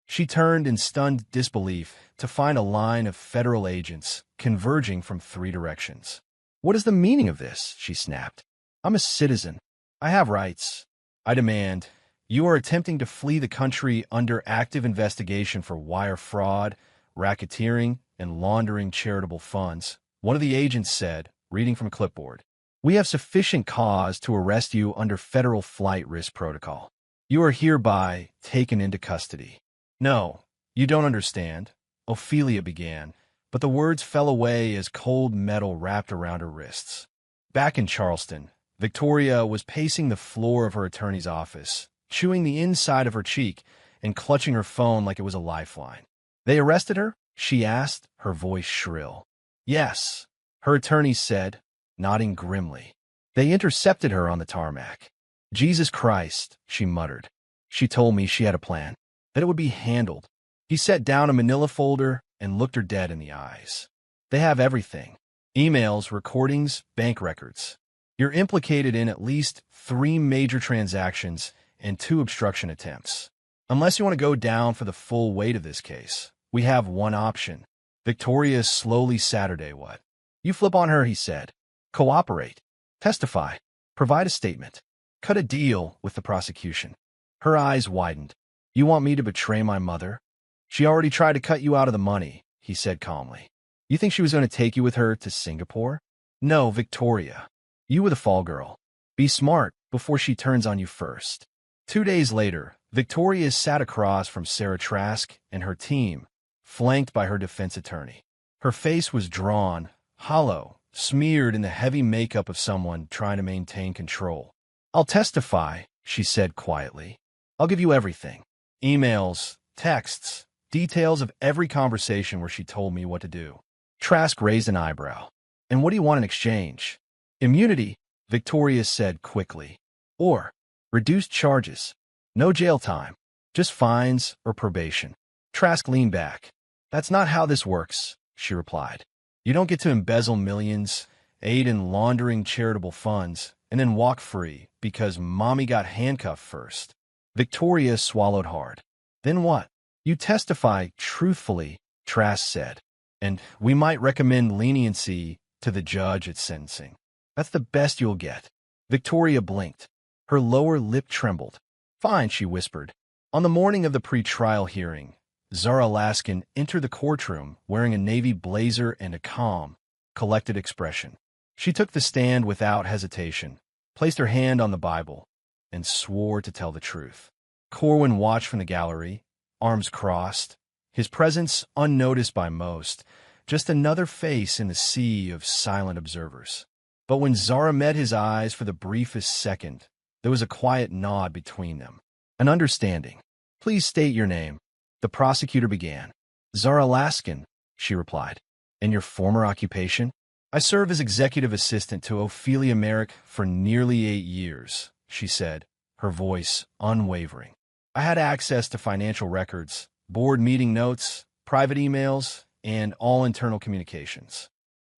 She turned in stunned disbelief to find a line of federal agents converging from 3 directions. "What is the meaning of this?" she snapped. "I'm a citizen. I have rights. I demand. You are attempting to flee the country under active investigation for wire fraud, racketeering, and laundering charitable funds," one of the agents said, reading from a clipboard. "We have sufficient cause to arrest you under federal flight risk protocol. You are hereby taken into custody." "No, you don't understand," Ophelia began, but the words fell away as cold metal wrapped around her wrists. Back in Charleston, Victoria was pacing the floor of her attorney's office, chewing the inside of her cheek and clutching her phone like it was a lifeline. "They arrested her?" she asked, her voice shrill. "Yes," her attorney said, nodding grimly. "They intercepted her on the tarmac." "Jesus Christ," she muttered. "She told me she had a plan, that it would be handled." He set down a manila folder and looked her dead in the eyes. "They have everything. Emails, recordings, bank records. You're implicated in at least 3 major transactions and 2 obstruction attempts. Unless you want to go down for the full weight of this case, we have one option. Victoria slowly Saturday what? You flip on her, he said. Cooperate. Testify. Provide a statement. Cut a deal with the prosecution. Her eyes widened. You want me to betray my mother? She already tried to cut you out of the money, he said calmly. You think she was going to take you with her to Singapore? No, Victoria. You were the fall girl. Be smart before she turns on you first. 2 days later, Victoria sat across from Sarah Trask and her team, flanked by her defense attorney. Her face was drawn, hollow, smeared in the heavy makeup of someone trying to maintain control. I'll testify, she said quietly. I'll give you everything. Emails, texts, details of every conversation where she told me what to do. Trask raised an eyebrow. And what do you want in exchange? Immunity, Victoria said quickly. Or reduced charges. No jail time. Just fines or probation. Trask leaned back. That's not how this works, she replied. You don't get to embezzle millions, aid in laundering charitable funds, and then walk free because mommy got handcuffed first. Victoria swallowed hard. Then what? You testify truthfully, Trask said, and we might recommend leniency to the judge at sentencing. That's the best you'll get. Victoria blinked. Her lower lip trembled. Fine, she whispered. On the morning of the pre-trial hearing, Zara Laskin entered the courtroom wearing a navy blazer and a calm, collected expression. She took the stand without hesitation, placed her hand on the Bible, and swore to tell the truth. Corwin watched from the gallery, arms crossed, his presence unnoticed by most, just another face in the sea of silent observers. But when Zara met his eyes for the briefest second, there was a quiet nod between them. An understanding. Please state your name, the prosecutor began. Zara Laskin, she replied. And your former occupation? I served as executive assistant to Ophelia Merrick for nearly 8 years, she said, her voice unwavering. I had access to financial records, board meeting notes, private emails, and all internal communications.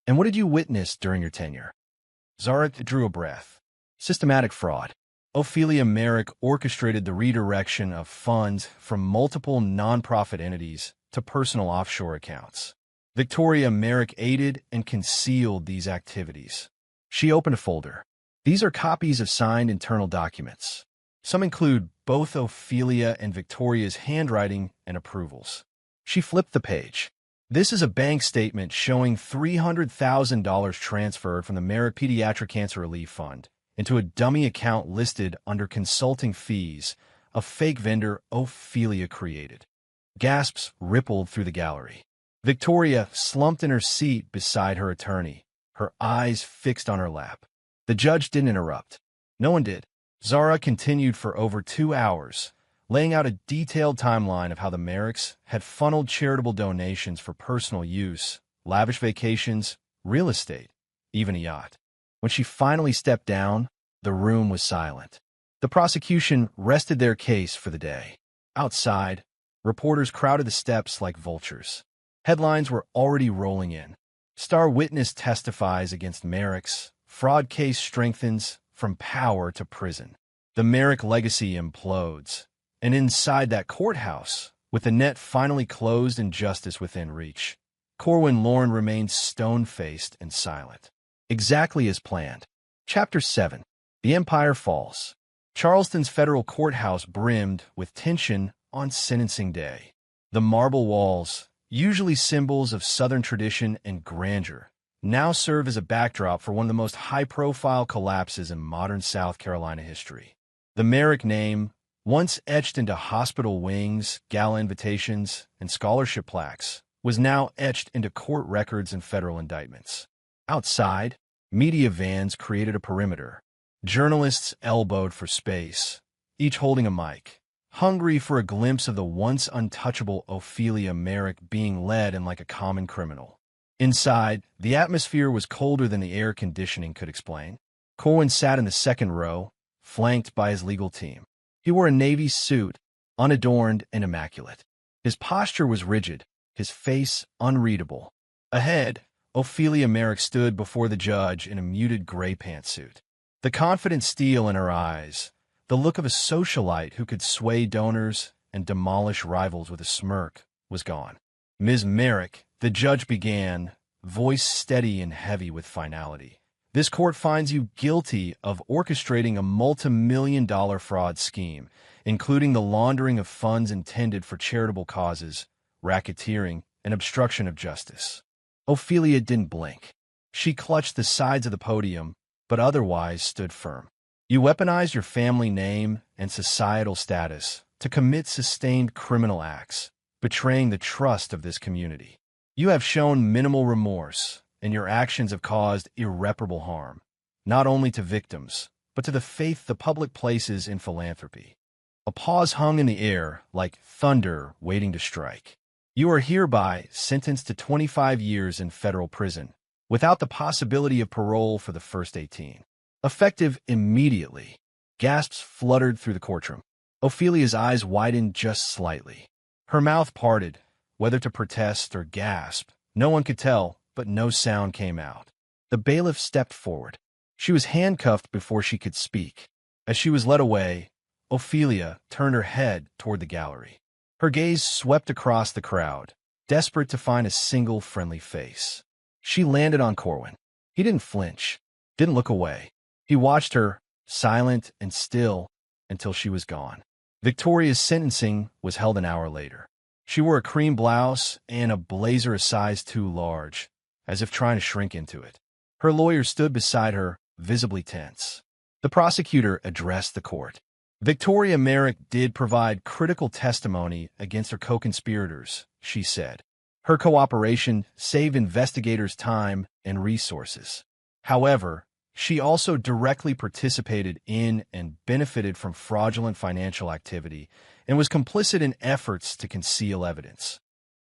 And what did you witness during your tenure? Zara drew a breath. Systematic fraud. Ophelia Merrick orchestrated the redirection of funds from multiple nonprofit entities to personal offshore accounts. Victoria Merrick aided and concealed these activities. She opened a folder. These are copies of signed internal documents. Some include both Ophelia and Victoria's handwriting and approvals. She flipped the page. This is a bank statement showing $300,000 transferred from the Merrick Pediatric Cancer Relief Fund into a dummy account listed under consulting fees, a fake vendor Ophelia created. Gasps rippled through the gallery. Victoria slumped in her seat beside her attorney, her eyes fixed on her lap. The judge didn't interrupt. No one did. Zara continued for over 2 hours, laying out a detailed timeline of how the Merricks had funneled charitable donations for personal use, lavish vacations, real estate, even a yacht. When she finally stepped down, the room was silent. The prosecution rested their case for the day. Outside, reporters crowded the steps like vultures. Headlines were already rolling in. Star witness testifies against Merricks. Fraud case strengthens from power to prison. The Merrick legacy implodes. And inside that courthouse, with the net finally closed and justice within reach, Corwin Lorne remained stone-faced and silent. Exactly as planned. Chapter 7. The Empire Falls. Charleston's federal courthouse brimmed with tension on sentencing day. The marble walls, usually symbols of Southern tradition and grandeur, now serve as a backdrop for one of the most high-profile collapses in modern South Carolina history. The Merrick name, once etched into hospital wings, gala invitations, and scholarship plaques, was now etched into court records and federal indictments. Outside, media vans created a perimeter. Journalists elbowed for space, each holding a mic, hungry for a glimpse of the once untouchable Ophelia Merrick being led in like a common criminal. Inside, the atmosphere was colder than the air conditioning could explain. Corwin sat in the second row, flanked by his legal team. He wore a navy suit, unadorned and immaculate. His posture was rigid, his face unreadable. Ahead, Ophelia Merrick stood before the judge in a muted gray pantsuit. The confident steel in her eyes, the look of a socialite who could sway donors and demolish rivals with a smirk, was gone. "Ms. Merrick," the judge began, voice steady and heavy with finality. "This court finds you guilty of orchestrating a multi-million-dollar fraud scheme, including the laundering of funds intended for charitable causes, racketeering, and obstruction of justice." Ophelia didn't blink. She clutched the sides of the podium, but otherwise stood firm. "You weaponized your family name and societal status to commit sustained criminal acts, betraying the trust of this community. You have shown minimal remorse, and your actions have caused irreparable harm, not only to victims, but to the faith the public places in philanthropy." A pause hung in the air like thunder waiting to strike. "You are hereby sentenced to 25 years in federal prison, without the possibility of parole for the first 18. Effective immediately." Gasps fluttered through the courtroom. Ophelia's eyes widened just slightly. Her mouth parted, whether to protest or gasp. No one could tell, but no sound came out. The bailiff stepped forward. She was handcuffed before she could speak. As she was led away, Ophelia turned her head toward the gallery. Her gaze swept across the crowd, desperate to find a single friendly face. She landed on Corwin. He didn't flinch, didn't look away. He watched her, silent and still, until she was gone. Victoria's sentencing was held an hour later. She wore a cream blouse and a blazer a size too large, as if trying to shrink into it. Her lawyer stood beside her, visibly tense. The prosecutor addressed the court. "Victoria Merrick did provide critical testimony against her co-conspirators," she said. "Her cooperation saved investigators time and resources. However, she also directly participated in and benefited from fraudulent financial activity and was complicit in efforts to conceal evidence."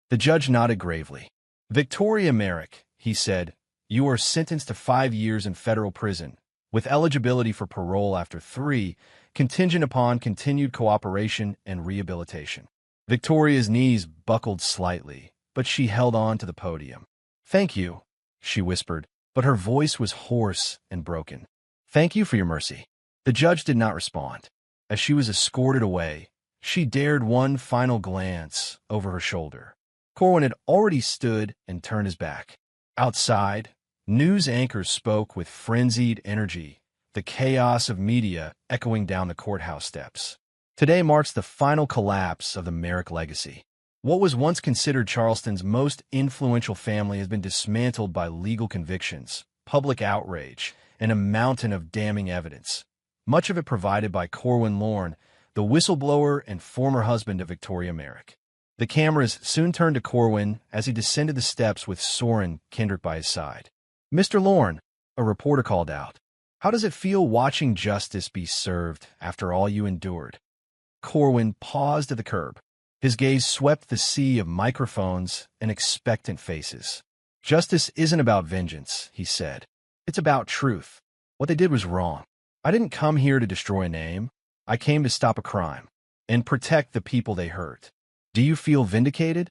The judge nodded gravely. "Victoria Merrick," he said, "you are sentenced to 5 years in federal prison, with eligibility for parole after 3, contingent upon continued cooperation and rehabilitation." Victoria's knees buckled slightly, but she held on to the podium. "Thank you," she whispered, but her voice was hoarse and broken. "Thank you for your mercy." The judge did not respond. As she was escorted away, she dared one final glance over her shoulder. Corwin had already stood and turned his back. Outside, news anchors spoke with frenzied energy, the chaos of media echoing down the courthouse steps. Today marks the final collapse of the Merrick legacy. What was once considered Charleston's most influential family has been dismantled by legal convictions, public outrage, and a mountain of damning evidence, much of it provided by Corwin Lorne, the whistleblower and former husband of Victoria Merrick. The cameras soon turned to Corwin as he descended the steps with Soren Kendrick by his side. "Mr. Lorne," a reporter called out, "how does it feel watching justice be served after all you endured?" Corwin paused at the curb. His gaze swept the sea of microphones and expectant faces. "Justice isn't about vengeance," he said. "It's about truth. What they did was wrong. I didn't come here to destroy a name. I came to stop a crime and protect the people they hurt." "Do you feel vindicated?"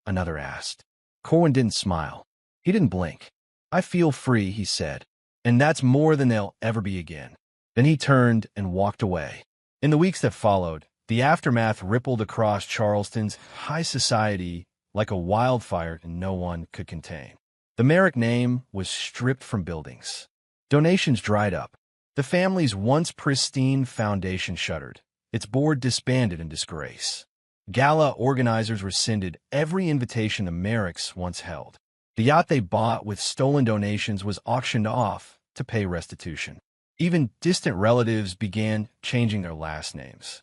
another asked. Corwin didn't smile. He didn't blink. "I feel free," he said, "and that's more than they'll ever be again." Then he turned and walked away. In the weeks that followed, the aftermath rippled across Charleston's high society like a wildfire no one could contain. The Merrick name was stripped from buildings. Donations dried up. The family's once pristine foundation shuttered. Its board disbanded in disgrace. Gala organizers rescinded every invitation the Merricks once held. The yacht they bought with stolen donations was auctioned off to pay restitution. Even distant relatives began changing their last names.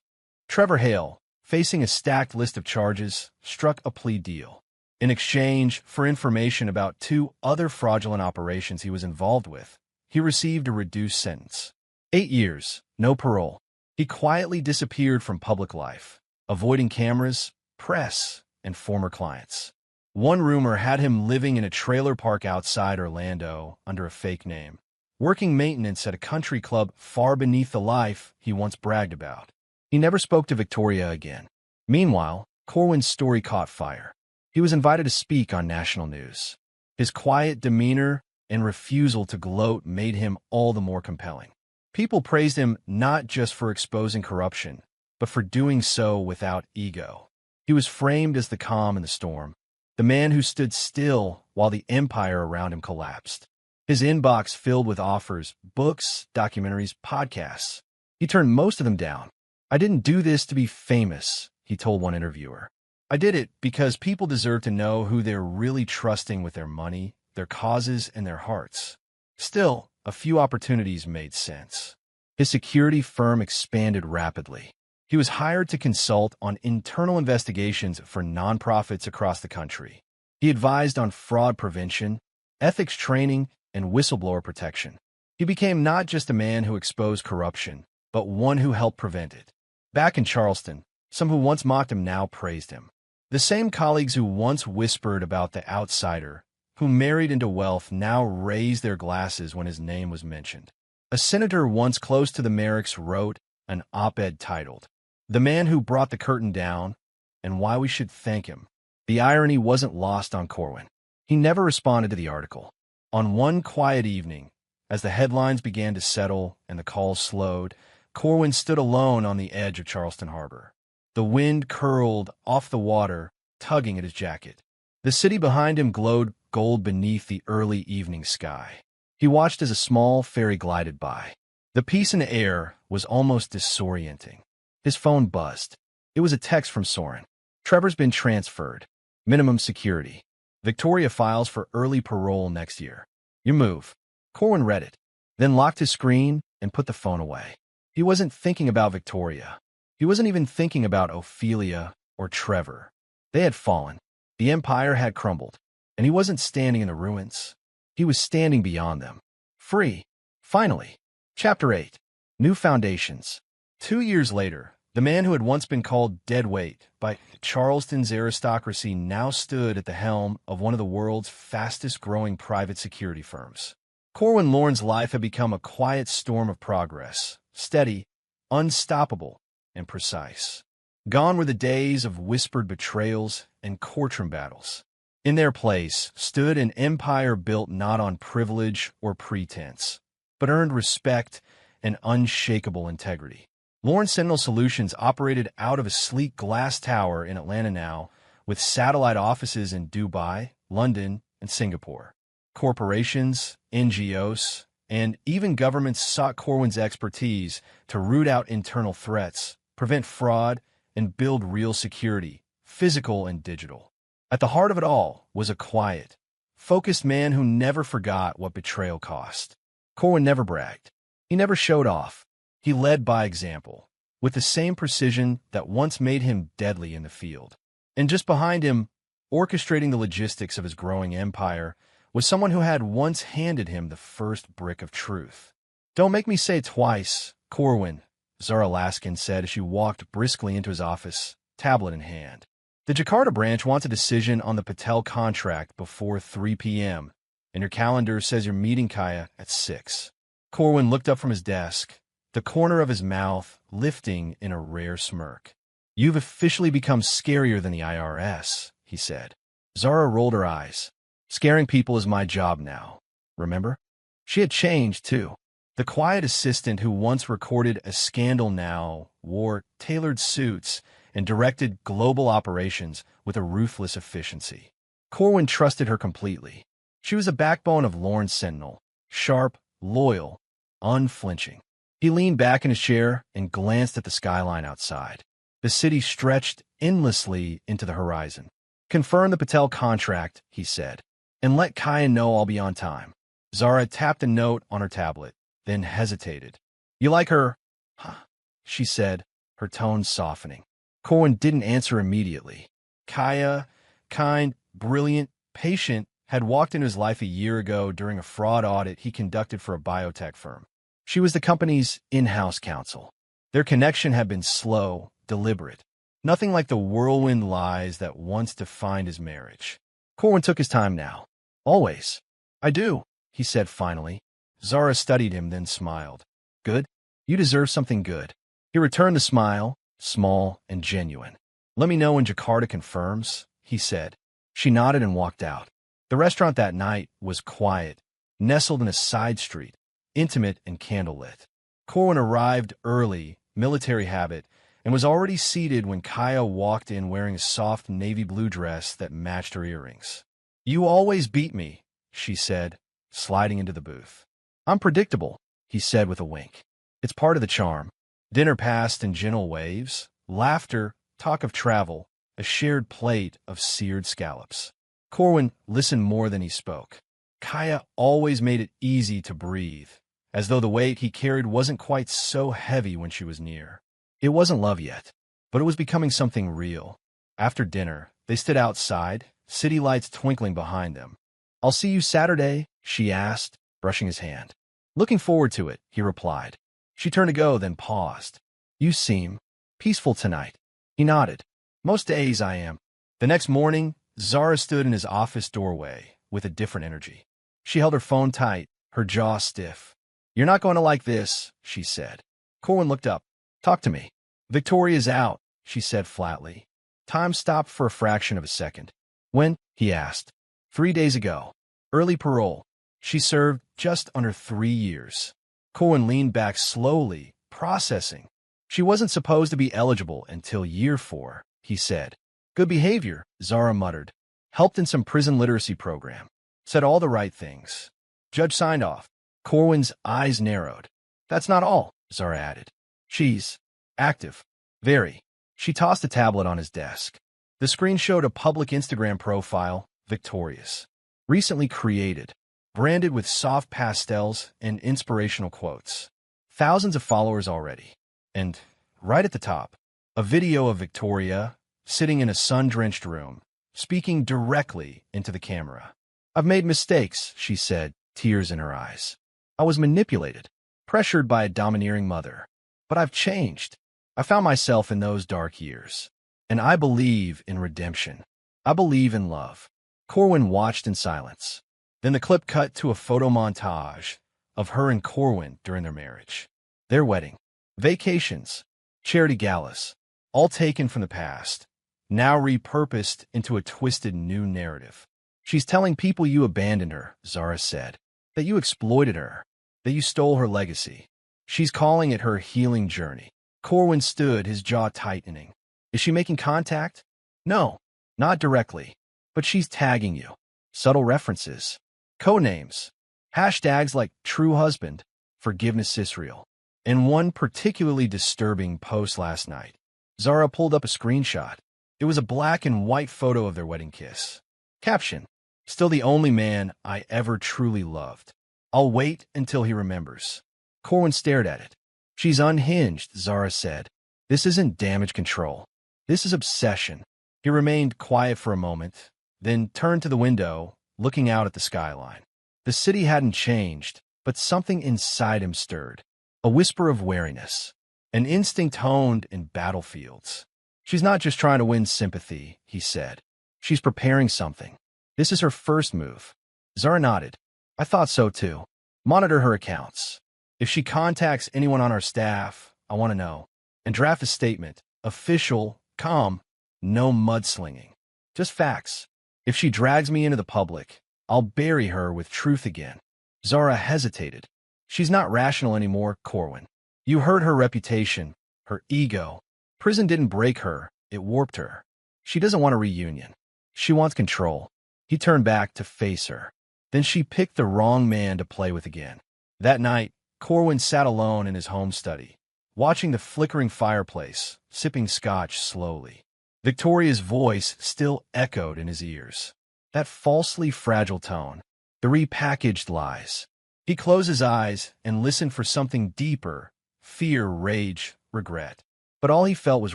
Trevor Hale, facing a stacked list of charges, struck a plea deal. In exchange for information about 2 other fraudulent operations he was involved with, he received a reduced sentence. 8 years, no parole. He quietly disappeared from public life, avoiding cameras, press, and former clients. One rumor had him living in a trailer park outside Orlando under a fake name, working maintenance at a country club far beneath the life he once bragged about. He never spoke to Victoria again. Meanwhile, Corwin's story caught fire. He was invited to speak on national news. His quiet demeanor and refusal to gloat made him all the more compelling. People praised him not just for exposing corruption, but for doing so without ego. He was framed as the calm in the storm, the man who stood still while the empire around him collapsed. His inbox filled with offers, books, documentaries, podcasts. He turned most of them down. "I didn't do this to be famous," he told one interviewer. "I did it because people deserve to know who they're really trusting with their money, their causes, and their hearts." Still, a few opportunities made sense. His security firm expanded rapidly. He was hired to consult on internal investigations for nonprofits across the country. He advised on fraud prevention, ethics training, and whistleblower protection. He became not just a man who exposed corruption, but one who helped prevent it. Back in Charleston, some who once mocked him now praised him. The same colleagues who once whispered about the outsider, who married into wealth, now raised their glasses when his name was mentioned. A senator once close to the Merricks wrote an op-ed titled, "The Man Who Brought the Curtain Down and Why We Should Thank Him." The irony wasn't lost on Corwin. He never responded to the article. On one quiet evening, as the headlines began to settle and the calls slowed, Corwin stood alone on the edge of Charleston Harbor. The wind curled off the water, tugging at his jacket. The city behind him glowed gold beneath the early evening sky. He watched as a small ferry glided by. The peace in the air was almost disorienting. His phone buzzed. It was a text from Soren. "Trevor's been transferred. Minimum security. Victoria files for early parole next year. You move." Corwin read it, then locked his screen and put the phone away. He wasn't thinking about Victoria. He wasn't even thinking about Ophelia or Trevor. They had fallen. The empire had crumbled, and he wasn't standing in the ruins. He was standing beyond them. Free. Finally. Chapter 8. New Foundations. 2 years later, the man who had once been called deadweight by Charleston's aristocracy now stood at the helm of one of the world's fastest-growing private security firms. Corwin Lorne's life had become a quiet storm of progress, steady, unstoppable, and precise. Gone were the days of whispered betrayals and courtroom battles. In their place stood an empire built not on privilege or pretense, but earned respect and unshakable integrity. Lorne Sentinel Solutions operated out of a sleek glass tower in Atlanta now, with satellite offices in Dubai, London, and Singapore. Corporations, NGOs, and even governments sought Corwin's expertise to root out internal threats, prevent fraud, and build real security, physical and digital. At the heart of it all was a quiet, focused man who never forgot what betrayal cost. Corwin never bragged. He never showed off. He led by example, with the same precision that once made him deadly in the field. And just behind him, orchestrating the logistics of his growing empire, was someone who had once handed him the first brick of truth. "Don't make me say it twice, Corwin," Zara Laskin said as she walked briskly into his office, tablet in hand. "The Jakarta branch wants a decision on the Patel contract before 3 p.m., and your calendar says you're meeting Kaya at 6. Corwin looked up from his desk, the corner of his mouth lifting in a rare smirk. "You've officially become scarier than the IRS," he said. Zara rolled her eyes. "Scaring people is my job now. Remember?" She had changed, too. The quiet assistant who once recorded a scandal now wore tailored suits and directed global operations with a ruthless efficiency. Corwin trusted her completely. She was the backbone of Lorne Sentinel, sharp, loyal, unflinching. He leaned back in his chair and glanced at the skyline outside. The city stretched endlessly into the horizon. "Confirm the Patel contract," he said, "and let Kaya know I'll be on time." Zara tapped a note on her tablet, then hesitated. "You like her?" "Huh," she said, her tone softening. Corwin didn't answer immediately. Kaya, kind, brilliant, patient, had walked into his life a year ago during a fraud audit he conducted for a biotech firm. She was the company's in-house counsel. Their connection had been slow, deliberate. Nothing like the whirlwind lies that once defined his marriage. Corwin took his time now. "Always." "I do," he said finally. Zara studied him, then smiled. "Good? You deserve something good." He returned the smile, small and genuine. "Let me know when Jakarta confirms," he said. She nodded and walked out. The restaurant that night was quiet, nestled in a side street, intimate and candlelit. Corwin arrived early, military habit, and was already seated when Kaya walked in wearing a soft navy blue dress that matched her earrings. "You always beat me," she said, sliding into the booth. "I'm predictable," he said with a wink. "It's part of the charm." Dinner passed in gentle waves, laughter, talk of travel, a shared plate of seared scallops. Corwin listened more than he spoke. Kaya always made it easy to breathe, as though the weight he carried wasn't quite so heavy when she was near. It wasn't love yet, but it was becoming something real. After dinner, they stood outside, city lights twinkling behind them. "I'll see you Saturday," she asked, brushing his hand. "Looking forward to it," he replied. She turned to go, then paused. "You seem peaceful tonight." He nodded. "Most days I am." The next morning, Zara stood in his office doorway with a different energy. She held her phone tight, her jaw stiff. "You're not going to like this," she said. Corwin looked up. "Talk to me." "Victoria's out," she said flatly. Time stopped for a fraction of a second. "When?" he asked. 3 days ago. Early parole. She served just under 3 years. Corwin leaned back slowly, processing. "She wasn't supposed to be eligible until year 4, he said. "Good behavior," Zara muttered. "Helped in some prison literacy program. Said all the right things." Judge signed off. Corwin's eyes narrowed. "That's not all," Zara added. "She's active. Very." She tossed a tablet on his desk. The screen showed a public Instagram profile, Victorious. Recently created, branded with soft pastels and inspirational quotes. Thousands of followers already. And, right at the top, a video of Victoria sitting in a sun-drenched room, speaking directly into the camera. "I've made mistakes," she said, tears in her eyes. "I was manipulated, pressured by a domineering mother. But I've changed. I found myself in those dark years. And I believe in redemption. I believe in love." Corwin watched in silence. Then the clip cut to a photo montage of her and Corwin during their marriage. Their wedding, vacations, charity galas, all taken from the past, now repurposed into a twisted new narrative. "She's telling people you abandoned her," Zara said, "that you exploited her, that you stole her legacy. She's calling it her healing journey." Corwin stood, his jaw tightening. "Is she making contact?" "No, not directly. But she's tagging you. Subtle references. Codenames. Hashtags like True Husband, Forgiveness Israel." In one particularly disturbing post last night, Zara pulled up a screenshot. It was a black and white photo of their wedding kiss. Caption: "Still the only man I ever truly loved. I'll wait until he remembers." Corwin stared at it. "She's unhinged," Zara said. "This isn't damage control. This is obsession." He remained quiet for a moment, then turned to the window, looking out at the skyline. The city hadn't changed, but something inside him stirred. A whisper of wariness. An instinct honed in battlefields. "She's not just trying to win sympathy," he said. "She's preparing something. This is her first move." Zara nodded. "I thought so too. Monitor her accounts. If she contacts anyone on our staff, I want to know. And draft a statement. Official, calm, no mudslinging. Just facts. If she drags me into the public, I'll bury her with truth again." Zara hesitated. "She's not rational anymore, Corwin. You hurt her reputation, her ego. Prison didn't break her, it warped her. She doesn't want a reunion. She wants control." He turned back to face her. Then she picked the wrong man to play with again. That night, Corwin sat alone in his home study, watching the flickering fireplace, sipping scotch slowly. Victoria's voice still echoed in his ears. That falsely fragile tone, the repackaged lies. He closed his eyes and listened for something deeper: fear, rage, regret. But all he felt was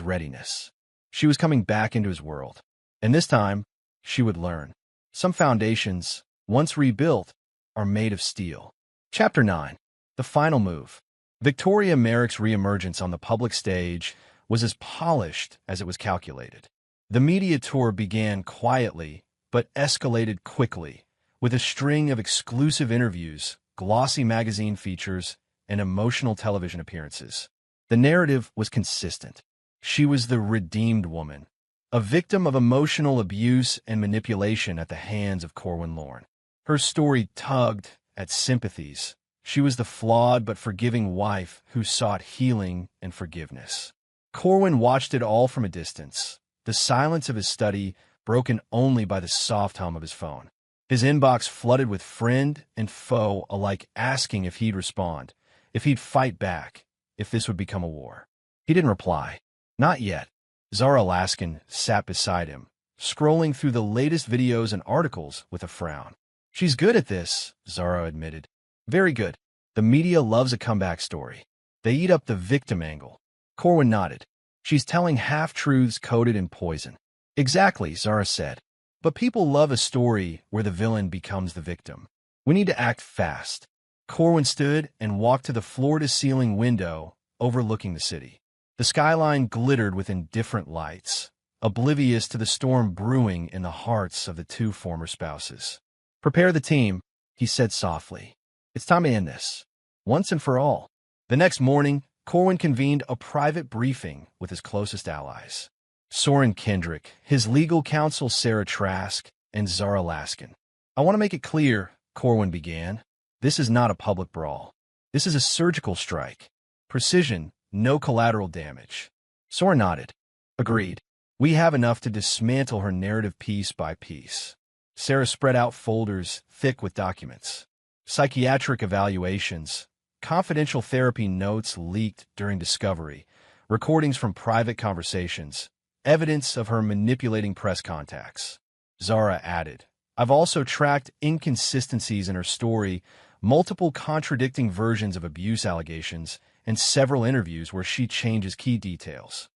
readiness. She was coming back into his world. And this time, she would learn. Some foundations, once rebuilt, are made of steel. Chapter 9. The Final Move. Victoria Merrick's reemergence on the public stage was as polished as it was calculated. The media tour began quietly, but escalated quickly, with a string of exclusive interviews, glossy magazine features, and emotional television appearances. The narrative was consistent. She was the redeemed woman, a victim of emotional abuse and manipulation at the hands of Corwin Lorne. Her story tugged at sympathies, She was the flawed but forgiving wife who sought healing and forgiveness. Corwin watched it all from a distance, the silence of his study broken only by the soft hum of his phone. His inbox flooded with friend and foe alike asking if he'd respond, if he'd fight back, if this would become a war. He didn't reply. Not yet. Zara Laskin sat beside him, scrolling through the latest videos and articles with a frown. She's good at this, Zara admitted. Very good. The media loves a comeback story. They eat up the victim angle. Corwin nodded. She's telling half-truths coated in poison. Exactly, Zara said. But people love a story where the villain becomes the victim. We need to act fast. Corwin stood and walked to the floor-to-ceiling window overlooking the city. The skyline glittered with indifferent lights, oblivious to the storm brewing in the hearts of the two former spouses. Prepare the team, he said softly. It's time to end this, once and for all. The next morning, Corwin convened a private briefing with his closest allies. Soren Kendrick, his legal counsel Sarah Trask, and Zara Laskin. I want to make it clear, Corwin began. This is not a public brawl. This is a surgical strike. Precision, no collateral damage. Soren nodded. Agreed. We have enough to dismantle her narrative piece by piece. Sarah spread out folders thick with documents. Psychiatric evaluations, confidential therapy notes leaked during discovery, recordings from private conversations, evidence of her manipulating press contacts. Zara added, I've also tracked inconsistencies in her story, multiple contradicting versions of abuse allegations, and several interviews where she changes key details.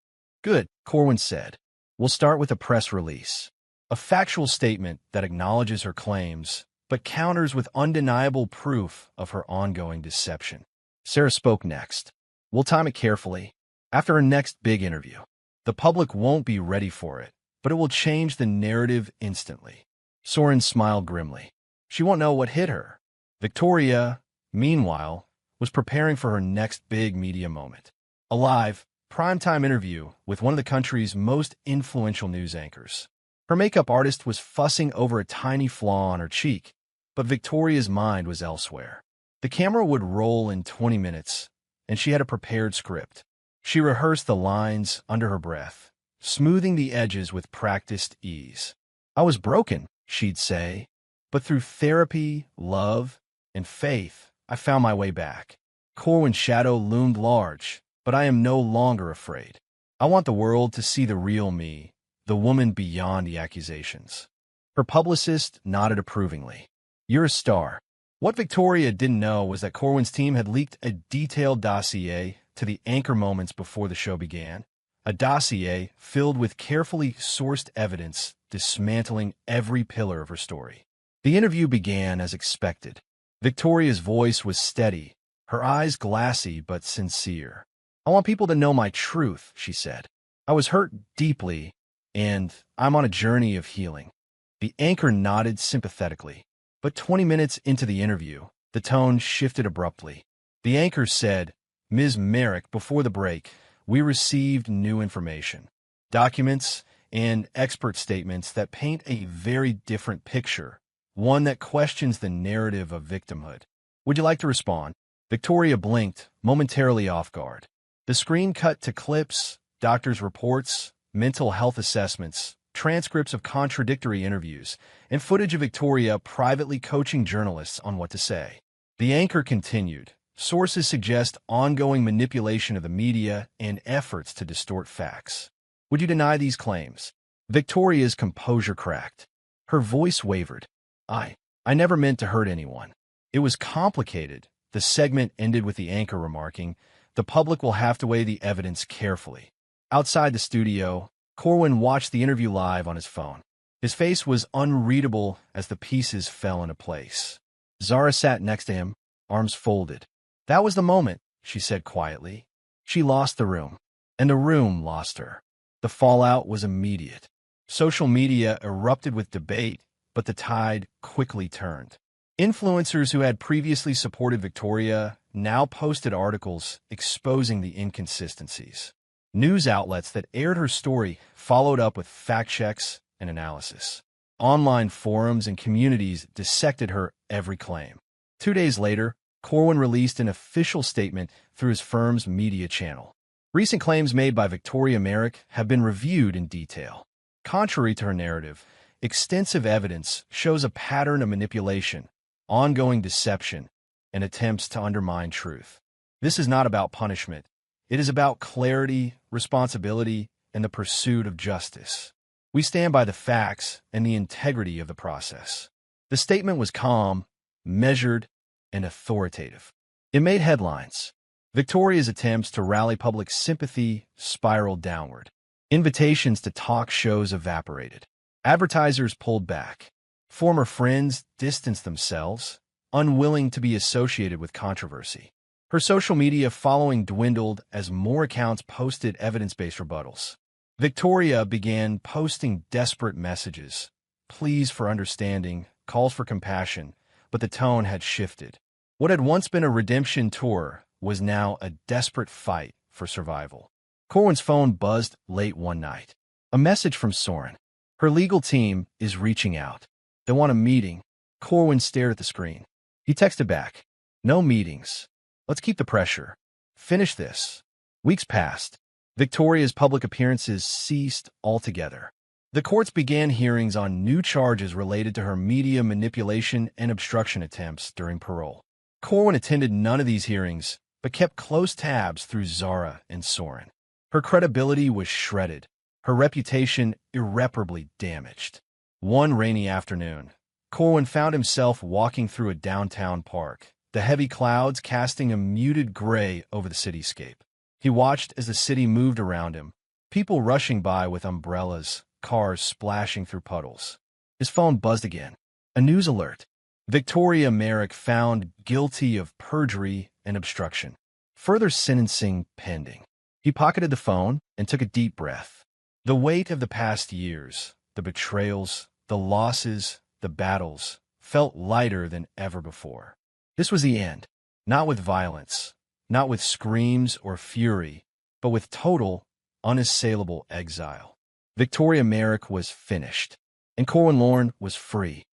Good, Corwin said. We'll start with a press release. A factual statement that acknowledges her claims, but counters with undeniable proof of her ongoing deception. Sarah spoke next. We'll time it carefully. After her next big interview. The public won't be ready for it, but it will change the narrative instantly. Soren smiled grimly. She won't know what hit her. Victoria, meanwhile, was preparing for her next big media moment. A live, primetime interview with one of the country's most influential news anchors. Her makeup artist was fussing over a tiny flaw on her cheek, but Victoria's mind was elsewhere. The camera would roll in 20 minutes, and she had a prepared script. She rehearsed the lines under her breath, smoothing the edges with practiced ease. I was broken, she'd say, but through therapy, love, and faith, I found my way back. Corwin's shadow loomed large, but I am no longer afraid. I want the world to see the real me, the woman beyond the accusations. Her publicist nodded approvingly. You're a star. What Victoria didn't know was that Corwin's team had leaked a detailed dossier to the anchor moments before the show began, a dossier filled with carefully sourced evidence dismantling every pillar of her story. The interview began as expected. Victoria's voice was steady, her eyes glassy but sincere. I want people to know my truth, she said. I was hurt deeply, and I'm on a journey of healing. The anchor nodded sympathetically, but 20 minutes into the interview, the tone shifted abruptly. The anchor said, Ms. Merrick, before the break, we received new information, documents, and expert statements that paint a very different picture, one that questions the narrative of victimhood. Would you like to respond? Victoria blinked, momentarily off guard. The screen cut to clips, doctors' reports, mental health assessments, transcripts of contradictory interviews, and footage of Victoria privately coaching journalists on what to say. The anchor continued. Sources suggest ongoing manipulation of the media and efforts to distort facts. Would you deny these claims? Victoria's composure cracked. Her voice wavered. I never meant to hurt anyone. It was complicated. The segment ended with the anchor remarking, the public will have to weigh the evidence carefully. Outside the studio, Corwin watched the interview live on his phone. His face was unreadable as the pieces fell into place. Zara sat next to him, arms folded. That was the moment, she said quietly. She lost the room, and the room lost her. The fallout was immediate. Social media erupted with debate, but the tide quickly turned. Influencers who had previously supported Victoria now posted articles exposing the inconsistencies. News outlets that aired her story followed up with fact checks and analysis. Online forums and communities dissected her every claim. 2 days later, Corwin released an official statement through his firm's media channel. Recent claims made by Victoria Merrick have been reviewed in detail. Contrary to her narrative, extensive evidence shows a pattern of manipulation, ongoing deception, and attempts to undermine truth. This is not about punishment. It is about clarity, responsibility, and the pursuit of justice. We stand by the facts and the integrity of the process. The statement was calm, measured, and authoritative. It made headlines. Victoria's attempts to rally public sympathy spiraled downward. Invitations to talk shows evaporated. Advertisers pulled back. Former friends distanced themselves, unwilling to be associated with controversy. Her social media following dwindled as more accounts posted evidence-based rebuttals. Victoria began posting desperate messages, pleas for understanding, calls for compassion, but the tone had shifted. What had once been a redemption tour was now a desperate fight for survival. Corwin's phone buzzed late one night. A message from Soren. Her legal team is reaching out. They want a meeting. Corwin stared at the screen. He texted back. No meetings. Let's keep the pressure. Finish this. Weeks passed. Victoria's public appearances ceased altogether. The courts began hearings on new charges related to her media manipulation and obstruction attempts during parole. Corwin attended none of these hearings, but kept close tabs through Zara and Soren. Her credibility was shredded, her reputation irreparably damaged. One rainy afternoon, Corwin found himself walking through a downtown park, the heavy clouds casting a muted gray over the cityscape. He watched as the city moved around him, people rushing by with umbrellas, cars splashing through puddles. His phone buzzed again. A news alert. Victoria Merrick found guilty of perjury and obstruction. Further sentencing pending. He pocketed the phone and took a deep breath. The weight of the past years, the betrayals, the losses, the battles, felt lighter than ever before. This was the end. Not with violence, not with screams or fury, but with total, unassailable exile. Victoria Merrick was finished, and Corwin Lorne was free.